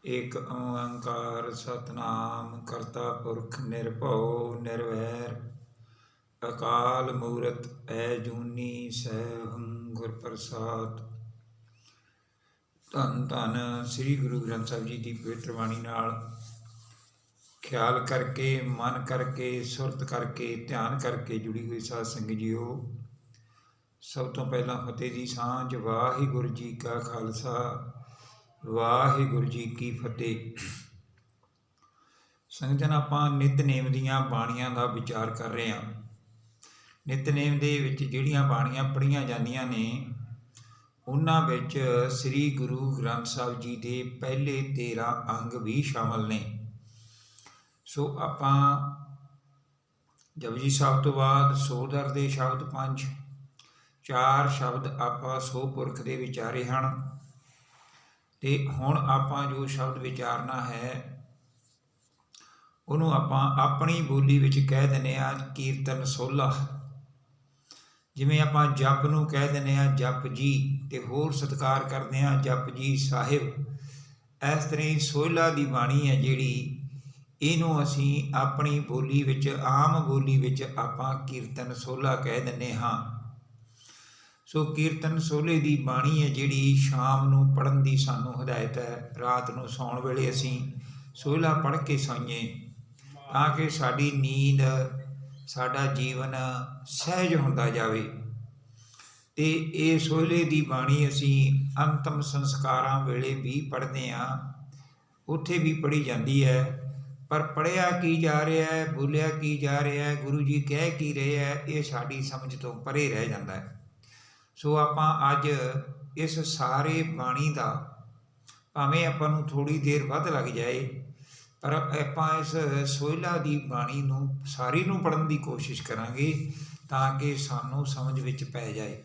एक ओंकार सतनाम करता पुरख निरभਉ निरवैर अकाल मूरत ऐजूनी सैभं गुर प्रसाद। ਧੰਨ ਧੰਨ ਸ੍ਰੀ ਗੁਰੂ ਗ੍ਰੰਥ ਸਾਹਿਬ ਜੀ ਦੀ ਪਵਿੱਤਰ ਬਾਣੀ ਨਾਲ ਖਿਆਲ ਕਰਕੇ, ਮਨ ਕਰਕੇ, ਸੁਰਤ ਕਰਕੇ, ਧਿਆਨ ਕਰਕੇ ਜੁੜੀ ਹੋਈ ਸਾਧ ਸੰਗਤ ਜੀਓ, ਸਭ ਤੋਂ ਪਹਿਲਾਂ ਫਤਿਹ ਦੀ ਸਾਂਝ। ਵਾਹਿਗੁਰੂ ਜੀ ਕਾ ਖਾਲਸਾ, ਵਾਹਿਗੁਰੂ ਜੀ ਕੀ ਫਤਿਹ। ਸੰਗਤ, ਆਪਾਂ ਨਿਤਨੇਮ ਦੀਆਂ ਬਾਣੀਆਂ ਦਾ ਵਿਚਾਰ ਕਰ ਰਹੇ ਹਾਂ। ਨਿਤਨੇਮ ਦੇ ਵਿੱਚ ਜਿਹੜੀਆਂ ਬਾਣੀਆਂ ਪੜ੍ਹੀਆਂ ਜਾਂਦੀਆਂ ਨੇ, ਉਹਨਾਂ ਵਿੱਚ ਸ੍ਰੀ ਗੁਰੂ ਗ੍ਰੰਥ ਸਾਹਿਬ ਜੀ ਦੇ ਪਹਿਲੇ 13 ਅੰਗ ਵੀ ਸ਼ਾਮਲ ਨੇ। ਸੋ ਆਪਾਂ ਜਪਜੀ ਸਾਹਿਬ ਤੋਂ ਬਾਅਦ ਸੋਦਰ ਦੇ ਸ਼ਬਦ 5, 4 ਸ਼ਬਦ ਆਪਾਂ ਸੋ ਪੁਰਖ ਦੇ ਵਿਚਾਰੇ ਹਨ। ਤੇ ਹੁਣ ਆਪਾਂ ਜੋ ਸ਼ਬਦ ਵਿਚਾਰਨਾ ਹੈ ਉਹਨੂੰ ਆਪਾਂ ਆਪਣੀ ਬੋਲੀ ਵਿੱਚ ਕਹਿ ਦਿੰਦੇ ਹਾਂ ਕੀਰਤਨ ਸੋਹਲਾ। ਜਿਵੇਂ ਆਪਾਂ ਜਪ ਨੂੰ ਕਹਿ ਦਿੰਦੇ ਹਾਂ ਜਪ ਜੀ, ਤੇ ਹੋਰ ਸਤਿਕਾਰ ਕਰਦੇ ਹਾਂ ਜਪ ਜੀ ਸਾਹਿਬ। ਇਸ ਤਰ੍ਹਾਂ ਹੀ ਸੋਹਲਾ ਦੀ ਬਾਣੀ ਹੈ ਜਿਹੜੀ, ਇਹਨੂੰ ਅਸੀਂ ਆਪਣੀ ਬੋਲੀ ਵਿੱਚ, ਆਮ ਬੋਲੀ ਵਿੱਚ ਆਪਾਂ ਕੀਰਤਨ ਸੋਹਲਾ ਕਹਿ ਦਿੰਦੇ ਹਾਂ। ਸੋ ਕੀਰਤਨ ਸੋਹਲੇ ਦੀ ਬਾਣੀ ਹੈ ਜਿਹੜੀ ਸ਼ਾਮ ਨੂੰ ਪੜ੍ਹਨ ਦੀ ਸਾਨੂੰ ਹਦਾਇਤ ਹੈ। ਰਾਤ ਨੂੰ ਸੌਣ ਵੇਲੇ ਅਸੀਂ ਸੋਹਲਾ ਪੜ੍ਹ ਕੇ ਸੌਈਏ, ਤਾਂ ਕਿ ਸਾਡੀ ਨੀਂਦ, ਸਾਡਾ ਜੀਵਨ ਸਹਿਜ ਹੁੰਦਾ ਜਾਵੇ। ਤੇ ਇਹ ਸੋਹਲੇ ਦੀ ਬਾਣੀ ਅਸੀਂ ਅੰਤਮ ਸੰਸਕਾਰਾਂ ਵੇਲੇ ਵੀ ਪੜ੍ਹਦੇ ਹਾਂ, ਉੱਥੇ ਵੀ ਪੜ੍ਹੀ ਜਾਂਦੀ ਹੈ। ਪਰ ਪੜ੍ਹਿਆ ਕੀ ਜਾ ਰਿਹਾ ਹੈ, ਬੋਲਿਆ ਕੀ ਜਾ ਰਿਹਾ ਹੈ, ਗੁਰੂ ਜੀ ਕਹਿ ਕੀ ਰਹੇ ਹੈ, ਇਹ ਸਾਡੀ ਸਮਝ ਤੋਂ ਪਰੇ ਰਹਿ ਜਾਂਦਾ ਹੈ। ਸੋ ਆਪਾਂ ਅੱਜ ਇਸ ਸਾਰੇ ਬਾਣੀ ਦਾ, ਭਾਵੇਂ ਆਪਾਂ ਨੂੰ ਥੋੜ੍ਹੀ ਦੇਰ ਵੱਧ ਲੱਗ ਜਾਏ, ਪਰ ਆਪਾਂ ਇਸ ਸੋਹਲਾ ਦੀ ਬਾਣੀ ਨੂੰ ਸਾਰੀ ਨੂੰ ਪੜ੍ਹਨ ਦੀ ਕੋਸ਼ਿਸ਼ ਕਰਾਂਗੇ ਤਾਂ ਕਿ ਸਾਨੂੰ ਸਮਝ ਵਿੱਚ ਪੈ ਜਾਏ।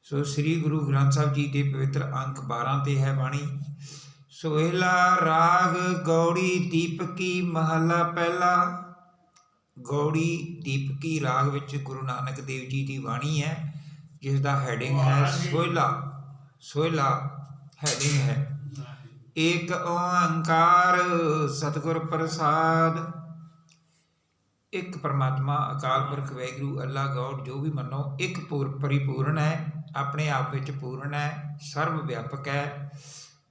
ਸੋ ਸ੍ਰੀ ਗੁਰੂ ਗ੍ਰੰਥ ਸਾਹਿਬ ਜੀ ਦੇ ਪਵਿੱਤਰ ਅੰਕ 12 ਤੇ ਹੈ ਬਾਣੀ। ਸੋਹਿਲਾ ਰਾਗ ਗੌੜੀ ਦੀਪਕੀ ਮਹੱਲਾ ਪਹਿਲਾ। ਗੌੜੀ ਦੀਪਕੀ ਰਾਗ ਵਿੱਚ ਗੁਰੂ ਨਾਨਕ ਦੇਵ ਜੀ ਦੀ ਬਾਣੀ ਹੈ, ਜਿਸ ਦਾ ਹੈਡਿੰਗ ਹੈ ਸੋਹਿਲਾ। ਸੋਹਿਲਾ ਹੈਡਿੰਗ ਹੈ। ਏਕ ਓੰਕਾਰ ਸਤਿਗੁਰ ਪ੍ਰਸਾਦ। ਇੱਕ ਪਰਮਾਤਮਾ ਅਕਾਲ ਪੁਰਖ ਵਾਹਿਗੁਰੂ ਅੱਲਾ ਗੌਡ ਜੋ ਵੀ ਮੰਨੋ, ਇੱਕ ਪਰਿਪੂਰਨ ਹੈ, ਆਪਣੇ ਆਪ ਵਿੱਚ ਪੂਰਨ ਹੈ, ਸਰਵ ਵਿਆਪਕ ਹੈ।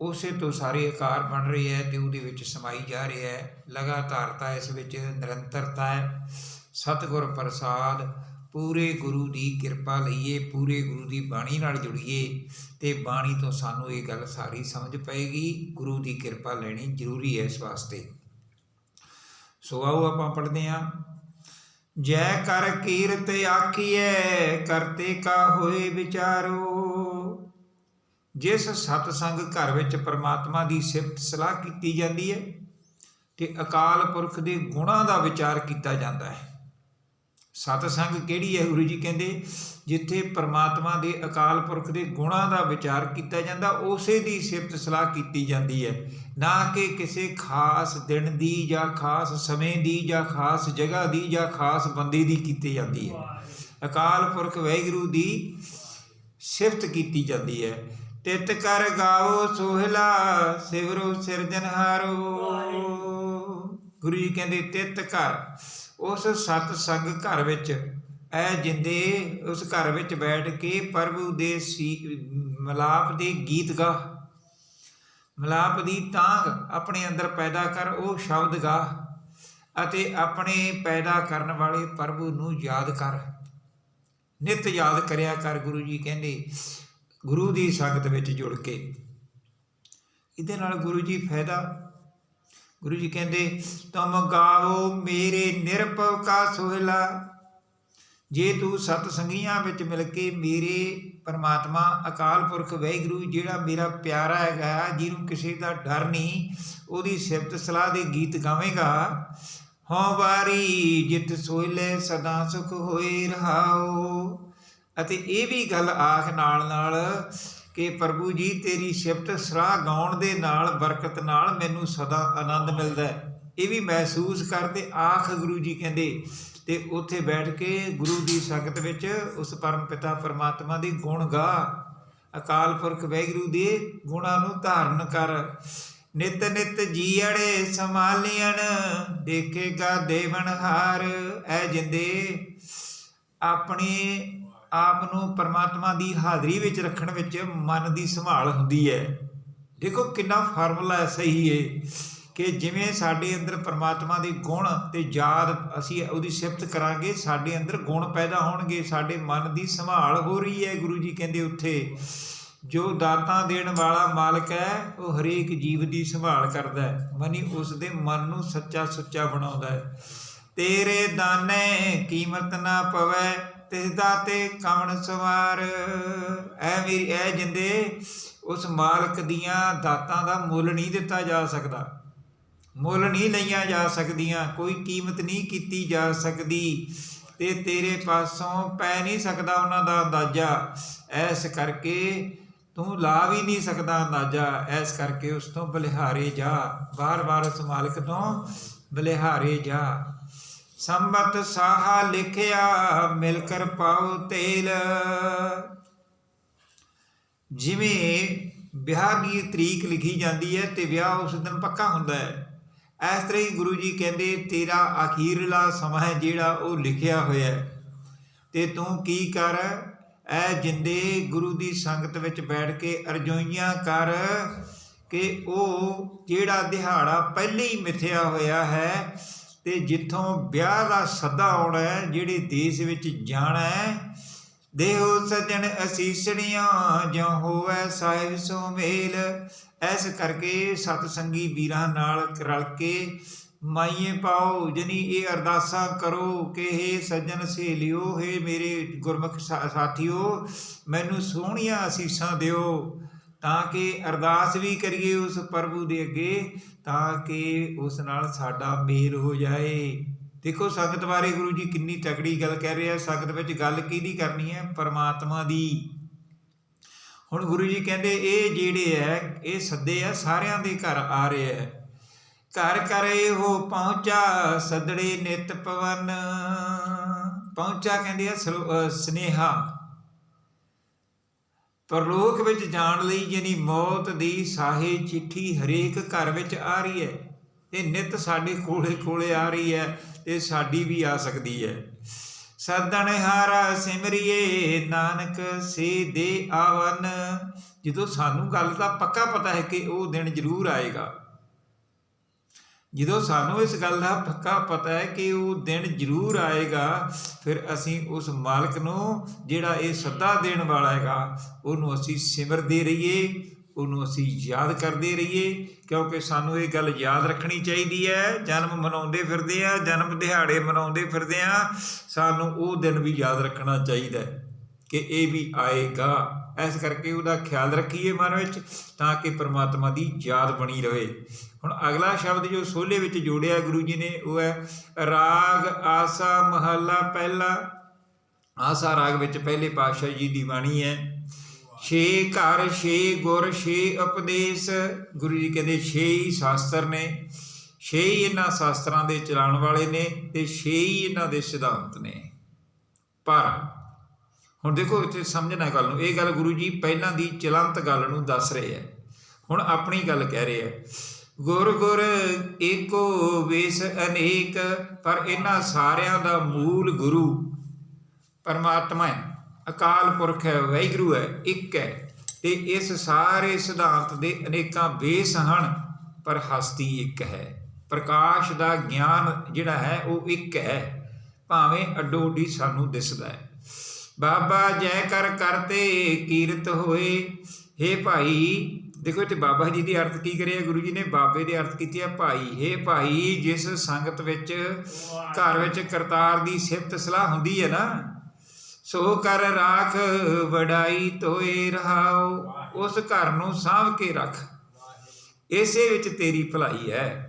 ਉਸੇ ਤੋਂ ਸਾਰੇ ਆਕਾਰ ਬਣ ਰਹੇ ਹੈ ਤੇ ਉਹਦੇ ਵਿੱਚ ਸਮਾਈ ਜਾ ਰਿਹਾ ਹੈ। ਲਗਾਤਾਰਤਾ ਇਸ ਵਿੱਚ, ਨਿਰੰਤਰਤਾ ਹੈ। ਸਤਿਗੁਰ ਪ੍ਰਸਾਦ, ਪੂਰੇ ਗੁਰੂ ਦੀ ਕਿਰਪਾ ਲਈਏ, ਪੂਰੇ ਗੁਰੂ ਦੀ ਬਾਣੀ ਨਾਲ ਜੁੜੀਏ ਤੇ ਬਾਣੀ ਤੋਂ ਸਾਨੂੰ ਇਹ ਗੱਲ ਸਾਰੀ ਸਮਝ ਪਏਗੀ। ਗੁਰੂ ਦੀ ਕਿਰਪਾ ਲੈਣੀ ਜ਼ਰੂਰੀ ਹੈ ਇਸ ਵਾਸਤੇ। ਸੋ ਆਓ ਆਪਾਂ ਪੜ੍ਹਦੇ ਹਾਂ। ਜੈ ਕਰ ਕੀਰਤ ਆਖੀਐ ਕਰਤੇ ਕਾ ਹੋਏ ਵਿਚਾਰੋ। ਜਿਸ ਸਤਸੰਗ ਘਰ ਵਿੱਚ ਪਰਮਾਤਮਾ ਦੀ ਸਿਫਤ ਸਲਾਹ ਕੀਤੀ ਜਾਂਦੀ ਹੈ ਤੇ ਅਕਾਲ ਪੁਰਖ ਦੇ ਗੁਣਾਂ ਦਾ ਵਿਚਾਰ ਕੀਤਾ ਜਾਂਦਾ ਹੈ। ਸਤਸੰਗ ਕਿਹੜੀ ਹੈ? ਗੁਰੂ ਜੀ ਕਹਿੰਦੇ ਜਿੱਥੇ ਪਰਮਾਤਮਾ ਦੇ, ਅਕਾਲ ਪੁਰਖ ਦੇ ਗੁਣਾਂ ਦਾ ਵਿਚਾਰ ਕੀਤਾ ਜਾਂਦਾ, ਉਸੇ ਦੀ ਸਿਫਤ ਸਲਾਹ ਕੀਤੀ ਜਾਂਦੀ ਹੈ, ਨਾ ਕਿ ਕਿਸੇ ਖਾਸ ਦਿਨ ਦੀ ਜਾਂ ਖਾਸ ਸਮੇਂ ਦੀ ਜਾਂ ਖਾਸ ਜਗ੍ਹਾ ਦੀ ਜਾਂ ਖਾਸ ਬੰਦੇ ਦੀ ਕੀਤੀ ਜਾਂਦੀ ਹੈ। ਅਕਾਲ ਪੁਰਖ ਵਾਹਿਗੁਰੂ ਦੀ ਸਿਫਤ ਕੀਤੀ ਜਾਂਦੀ ਹੈ। ਤਿਤ ਕਰ ਗਾਵੋ ਸੋਹਿਲਾ ਸਿਵਰੋ ਸਿਰਜਨਹਾਰੋ। ਗੁਰੂ ਜੀ ਕਹਿੰਦੇ ਤਿਤ ਕਰ, ਉਸ ਸਤਸੰਗ ਘਰ ਵਿੱਚ, ਇਹ ਜਿੰਦੇ ਉਸ ਘਰ ਵਿੱਚ ਬੈਠ ਕੇ ਪ੍ਰਭੂ ਦੇ ਮਿਲਾਪ ਦੇ ਗੀਤ ਗਾ, ਮਿਲਾਪ ਦੀ ਤਾਂਘ ਆਪਣੇ ਅੰਦਰ ਪੈਦਾ ਕਰ, ਉਹ ਸ਼ਬਦ ਗਾ ਅਤੇ ਆਪਣੇ ਪੈਦਾ ਕਰਨ ਵਾਲੇ ਪ੍ਰਭੂ ਨੂੰ ਯਾਦ ਕਰ, ਨਿਤ ਯਾਦ ਕਰਿਆ ਕਰ। ਗੁਰੂ ਜੀ ਕਹਿੰਦੇ ਗੁਰੂ ਦੀ ਸੰਗਤ ਵਿੱਚ ਜੁੜ ਕੇ, ਇਹਦੇ ਨਾਲ ਗੁਰੂ ਜੀ ਫਾਇਦਾ। ਗੁਰੂ ਜੀ ਕਹਿੰਦੇ ਤੁਮ ਗਾਵੋ ਮੇਰੇ ਨਿਰਭਉ ਕਾ ਸੋਹਿਲਾ। ਜੇ ਤੂੰ ਸਤਸੰਗੀਆਂ ਵਿੱਚ ਮਿਲ ਕੇ ਮੇਰੇ ਪਰਮਾਤਮਾ ਅਕਾਲ ਪੁਰਖ ਵਾਹਿਗੁਰੂ, ਜਿਹੜਾ ਮੇਰਾ ਪਿਆਰਾ ਹੈਗਾ, ਜਿਹਨੂੰ ਕਿਸੇ ਦਾ ਡਰ ਨਹੀਂ, ਉਹਦੀ ਸਿਫਤ ਸਲਾਹ ਦੇ ਗੀਤ ਗਾਵੇਂਗਾ। ਹਉ ਵਾਰੀ ਜਿਤ ਸੋਹਿਲੇ ਸਦਾ ਸੁਖ ਹੋਏ ਰਹਾਓ। ਅਤੇ ਇਹ ਵੀ ਗੱਲ ਆਖ ਨਾਲ ਨਾਲ ਕਿ ਪ੍ਰਭੂ ਜੀ ਤੇਰੀ ਸਿਫਤ ਸਲਾਹ ਗਾਉਣ ਦੇ ਨਾਲ, ਬਰਕਤ ਨਾਲ ਮੈਨੂੰ ਸਦਾ ਆਨੰਦ ਮਿਲਦਾ ਹੈ, ਇਹ ਵੀ ਮਹਿਸੂਸ ਕਰਦੇ ਆਖ। ਗੁਰੂ ਜੀ ਕਹਿੰਦੇ ਤੇ ਉੱਥੇ ਬੈਠ ਕੇ ਗੁਰੂ ਦੀ ਸੰਗਤ ਵਿੱਚ ਉਸ ਪਰਮ ਪਿਤਾ ਪਰਮਾਤਮਾ ਦੇ ਗੁਣ ਗਾ ਅਕਾਲ ਪੁਰਖ ਵਾਹਿਗੁਰੂ ਦੇ ਗੁਣਾਂ ਨੂੰ ਧਾਰਨ ਕਰ। ਨਿਤ ਨਿਤ ਜੀਅੜੇ ਸੰਭਾਲੀਣ, ਦੇਖੇਗਾ ਦੇਵਨਹਾਰ। ਐ ਜਿੰਦੇ ਆਪਣੇ ਆਪ ਨੂੰ ਪਰਮਾਤਮਾ ਦੀ ਹਾਜ਼ਰੀ ਵਿੱਚ ਰੱਖਣ ਵਿੱਚ ਮਨ ਦੀ ਸੰਭਾਲ ਹੁੰਦੀ ਹੈ। ਦੇਖੋ ਕਿੰਨਾ ਫਾਰਮੂਲਾ ਸਹੀ ਹੈ ਕਿ ਜਿਵੇਂ ਸਾਡੇ ਅੰਦਰ ਪਰਮਾਤਮਾ ਦੇ ਗੁਣ ਅਤੇ ਯਾਦ ਅਸੀਂ ਉਹਦੀ ਸਿਫਤ ਕਰਾਂਗੇ, ਸਾਡੇ ਅੰਦਰ ਗੁਣ ਪੈਦਾ ਹੋਣਗੇ, ਸਾਡੇ ਮਨ ਦੀ ਸੰਭਾਲ ਹੋ ਰਹੀ ਹੈ। ਗੁਰੂ ਜੀ ਕਹਿੰਦੇ ਉੱਥੇ ਜੋ ਦਾਤਾਂ ਦੇਣ ਵਾਲਾ ਮਾਲਕ ਹੈ ਉਹ ਹਰੇਕ ਜੀਵ ਦੀ ਸੰਭਾਲ ਕਰਦਾ ਹੈ, ਮਨੀ ਉਸ ਦੇ ਮਨ ਨੂੰ ਸੱਚਾ ਸੁੱਚਾ ਬਣਾਉਂਦਾ ਹੈ। ਤੇਰੇ ਦਾਨੇ ਕੀਮਤ ਨਾ ਪਵੈ, ਤਿਸ ਦਾਤੇ ਕਵਣ ਸਵਾਰ। ਐ ਜਿੰਦੇ ਉਸ ਮਾਲਕ ਦੀਆਂ ਦਾਤਾਂ ਦਾ ਮੁੱਲ ਨਹੀਂ ਦਿੱਤਾ ਜਾ ਸਕਦਾ, ਮੁੱਲ ਨਹੀਂ ਲਈਆਂ ਜਾ ਸਕਦੀਆਂ, ਕੋਈ ਕੀਮਤ ਨਹੀਂ ਕੀਤੀ ਜਾ ਸਕਦੀ ਅਤੇ ਤੇਰੇ ਪਾਸੋਂ ਪੈ ਨਹੀਂ ਸਕਦਾ ਉਹਨਾਂ ਦਾ ਅੰਦਾਜ਼ਾ। ਇਸ ਕਰਕੇ ਤੂੰ ਲਾ ਵੀ ਨਹੀਂ ਸਕਦਾ ਅੰਦਾਜ਼ਾ। ਇਸ ਕਰਕੇ ਉਸ ਤੋਂ ਬਲਿਹਾਰੇ ਜਾ, ਵਾਰ ਵਾਰ ਉਸ ਮਾਲਕ ਤੋਂ ਬਲਿਹਾਰੇ ਜਾ। ਸੰਬਤ ਸਾਹਾ ਲਿਖਿਆ ਮਿਲ ਕਰ ਪਾਉ ਤੇਲ। ਜਿਵੇਂ ਵਿਆਹ ਦੀ ਤਰੀਕ ਲਿਖੀ ਜਾਂਦੀ ਹੈ ਅਤੇ ਵਿਆਹ ਉਸ ਦਿਨ ਪੱਕਾ ਹੁੰਦਾ ਹੈ, ਇਸ ਤਰ੍ਹਾਂ ਹੀ ਗੁਰੂ ਜੀ ਕਹਿੰਦੇ ਤੇਰਾ ਅਖੀਰਲਾ ਸਮਾਂ ਹੈ ਜਿਹੜਾ ਉਹ ਲਿਖਿਆ ਹੋਇਆ ਅਤੇ ਤੂੰ ਕੀ ਕਰ। ਐ ਜਿੰਦੇ ਗੁਰੂ ਦੀ ਸੰਗਤ ਵਿੱਚ ਬੈਠ ਕੇ ਅਰਜ਼ੋਈਆਂ ਕਰ ਕਿ ਉਹ ਜਿਹੜਾ ਦਿਹਾੜਾ ਪਹਿਲੇ ਹੀ ਮਿਥਿਆ ਹੋਇਆ ਹੈ ਅਤੇ ਜਿੱਥੋਂ ਵਿਆਹ ਦਾ ਸੱਦਾ ਆਉਣਾ ਹੈ, ਜਿਹੜੇ ਦੇਸ਼ ਵਿੱਚ ਜਾਣਾ ਹੈ, ਦੇਹੋ ਸੱਜਣ ਅਸੀਸਣੀਆਂ ਜਿਉ ਹੋਵੈ ਸਾਹਿਬ ਸੋ ਮੇਲ। ਇਸ ਕਰਕੇ ਸਤਸੰਗੀ ਵੀਰਾਂ ਨਾਲ ਰਲ ਕੇ ਮਾਈਏ ਪਾਓ, ਜਾਨੀ ਇਹ ਅਰਦਾਸਾਂ ਕਰੋ ਕਿ ਹੇ ਸੱਜਣ ਸਹੇਲਿਓ, ਹੇ ਮੇਰੇ ਗੁਰਮੁਖ ਸਾਥੀਓ, ਮੈਨੂੰ ਸੋਹਣੀਆਂ ਅਸੀਸਾਂ ਦਿਓ, ਤਾਂ ਕਿ ਅਰਦਾਸ ਵੀ ਕਰੀਏ ਉਸ ਪ੍ਰਭੂ ਦੇ ਅੱਗੇ, ਤਾਂ ਕਿ ਉਸ ਨਾਲ ਸਾਡਾ ਮੇਲ ਹੋ ਜਾਏ। ਦੇਖੋ ਸੰਗਤ ਬਾਰੇ ਗੁਰੂ ਜੀ ਕਿੰਨੀ ਤਕੜੀ ਗੱਲ ਕਹਿ ਰਹੇ ਆ। ਸੰਗਤ ਵਿੱਚ ਗੱਲ ਕਿਹਦੀ ਕਰਨੀ ਹੈ? ਪਰਮਾਤਮਾ ਦੀ। ਹੁਣ ਗੁਰੂ ਜੀ ਕਹਿੰਦੇ ਇਹ ਜਿਹੜੇ ਹੈ ਇਹ ਸੱਦੇ ਆ ਸਾਰਿਆਂ ਦੇ ਘਰ ਆ ਰਹੇ ਹੈ। ਘਰ ਘਰ ਇਹੋ ਪਹੁੰਚਾ ਸੱਦੜੇ ਨਿਤ ਪਵਨ। ਪਹੁੰਚਾ ਕਹਿੰਦੇ ਆ ਸੁਨੇਹਾ। ਪਰਲੋਕ ਵਿੱਚ ਜਾਣ ਲਈ ਯਾਨੀ ਮੌਤ ਦੀ ਸਾਹੇ ਚਿੱਠੀ ਹਰੇਕ ਘਰ ਵਿੱਚ ਆ ਰਹੀ ਹੈ। ਇਹ ਨਿੱਤ ਸਾਡੇ ਕੋਲੇ ਕੋਲੇ ਆ ਰਹੀ ਹੈ ਅਤੇ ਸਾਡੀ ਵੀ ਆ ਸਕਦੀ ਹੈ। ਸੱਦਣ ਹਾਰਾ ਸਿਮਰੀਏ ਨਾਨਕ ਸੇ ਦੇ ਆਵਨ। ਜਦੋਂ ਸਾਨੂੰ ਗੱਲ ਦਾ ਪੱਕਾ ਪਤਾ ਹੈ ਕਿ ਉਹ ਦਿਨ ਜ਼ਰੂਰ ਆਏਗਾ, ਜਦੋਂ ਸਾਨੂੰ ਇਸ ਗੱਲ ਦਾ ਪੱਕਾ ਪਤਾ ਹੈ ਕਿ ਉਹ ਦਿਨ ਜ਼ਰੂਰ ਆਏਗਾ, ਫਿਰ ਅਸੀਂ ਉਸ ਮਾਲਕ ਨੂੰ ਜਿਹੜਾ ਇਹ ਸੱਦਾ ਦੇਣ ਵਾਲਾ ਹੈਗਾ ਉਹਨੂੰ ਅਸੀਂ ਸਿਮਰਦੇ ਰਹੀਏ, ਉਹਨੂੰ ਅਸੀਂ ਯਾਦ ਕਰਦੇ ਰਹੀਏ, ਕਿਉਂਕਿ ਸਾਨੂੰ ਇਹ ਗੱਲ ਯਾਦ ਰੱਖਣੀ ਚਾਹੀਦੀ ਹੈ। ਜਨਮ ਮਨਾਉਂਦੇ ਫਿਰਦੇ ਹਾਂ, ਜਨਮ ਦਿਹਾੜੇ ਮਨਾਉਂਦੇ ਫਿਰਦੇ ਹਾਂ, ਸਾਨੂੰ ਉਹ ਦਿਨ ਵੀ ਯਾਦ ਰੱਖਣਾ ਚਾਹੀਦਾ ਕਿ ਇਹ ਵੀ ਆਏਗਾ। ਇਸ ਕਰਕੇ ਉਹਦਾ ਖਿਆਲ ਰੱਖੀਏ ਮਨ ਵਿੱਚ, ਤਾਂ ਕਿ ਪਰਮਾਤਮਾ ਦੀ ਯਾਦ ਬਣੀ ਰਹੇ। ਹੁਣ ਅਗਲਾ ਸ਼ਬਦ ਜੋ ਸੋਹਲੇ ਵਿੱਚ ਜੋੜਿਆ ਗੁਰੂ ਜੀ ਨੇ ਉਹ ਹੈ ਰਾਗ ਆਸਾ ਮਹੱਲਾ ਪਹਿਲਾ। ਆਸਾ ਰਾਗ ਵਿੱਚ ਪਹਿਲੇ ਪਾਤਸ਼ਾਹ ਜੀ ਦੀ ਬਾਣੀ ਹੈ। 6 ਘਰ 6 ਗੁਰ 6 ਉਪਦੇਸ਼। ਗੁਰੂ ਜੀ ਕਹਿੰਦੇ 6 ਹੀ ਸ਼ਾਸਤਰ ਨੇ, 6 ਹੀ ਇਹਨਾਂ ਸ਼ਾਸਤਰਾਂ ਦੇ ਚਲਾਉਣ ਵਾਲੇ ਨੇ ਅਤੇ 6 ਹੀ ਇਹਨਾਂ ਦੇ ਸਿਧਾਂਤ ਨੇ। ਪਰ ਹੁਣ ਦੇਖੋ ਇੱਥੇ ਸਮਝਣਾ ਗੱਲ ਨੂੰ, ਇਹ ਗੱਲ ਗੁਰੂ ਜੀ ਪਹਿਲਾਂ ਦੀ ਚਲੰਤ ਗੱਲ ਨੂੰ ਦੱਸ ਰਹੇ ਹੈ, ਹੁਣ ਆਪਣੀ ਗੱਲ ਕਹਿ ਰਹੇ ਹੈ। ਗੁਰ ਗੁਰ ਏਕੋ ਵੇਸ ਅਨੇਕ। ਪਰ ਇਹਨਾਂ ਸਾਰਿਆਂ ਦਾ ਮੂਲ ਗੁਰੂ ਪਰਮਾਤਮਾ ਹੈ, ਅਕਾਲ ਪੁਰਖ ਹੈ, ਵਾਹਿਗੁਰੂ ਹੈ, ਇੱਕ ਹੈ ਅਤੇ ਇਸ ਸਾਰੇ ਸਿਧਾਂਤ ਦੇ ਅਨੇਕਾਂ ਵੇਸ ਹਨ, ਪਰ ਹਸਤੀ ਇੱਕ ਹੈ। ਪ੍ਰਕਾਸ਼ ਦਾ ਗਿਆਨ ਜਿਹੜਾ ਹੈ ਉਹ ਇੱਕ ਹੈ, ਭਾਵੇਂ ਅੱਡੋ ਅੱਡੀ ਸਾਨੂੰ ਦਿਸਦਾ ਹੈ। ਬਾਬਾ ਜੈ ਕਰ ਕਰਤੇ ਕੀਰਤ ਹੋਏ। ਹੇ ਭਾਈ, ਦੇਖੋ ਇੱਥੇ ਬਾਬਾ ਜੀ ਦੀ ਅਰਥ ਕੀ ਕਰਿਆ ਗੁਰੂ ਜੀ ਨੇ? ਬਾਬੇ ਦੇ ਅਰਥ ਕੀਤੀ ਹੈ ਭਾਈ। ਹੇ ਭਾਈ, ਜਿਸ ਸੰਗਤ ਵਿੱਚ ਘਰ ਵਿੱਚ ਕਰਤਾਰ ਦੀ ਸਿਫਤ ਸਲਾਹ ਹੁੰਦੀ ਹੈ ਨਾ, ਸੋ ਕਰ ਰਾਖ ਵਡਾਈ ਤੋਏ ਰਹਾਓ। ਉਸ ਘਰ ਨੂੰ ਸਾਂਭ ਕੇ ਰੱਖ, ਇਸੇ ਵਿੱਚ ਤੇਰੀ ਭਲਾਈ ਹੈ।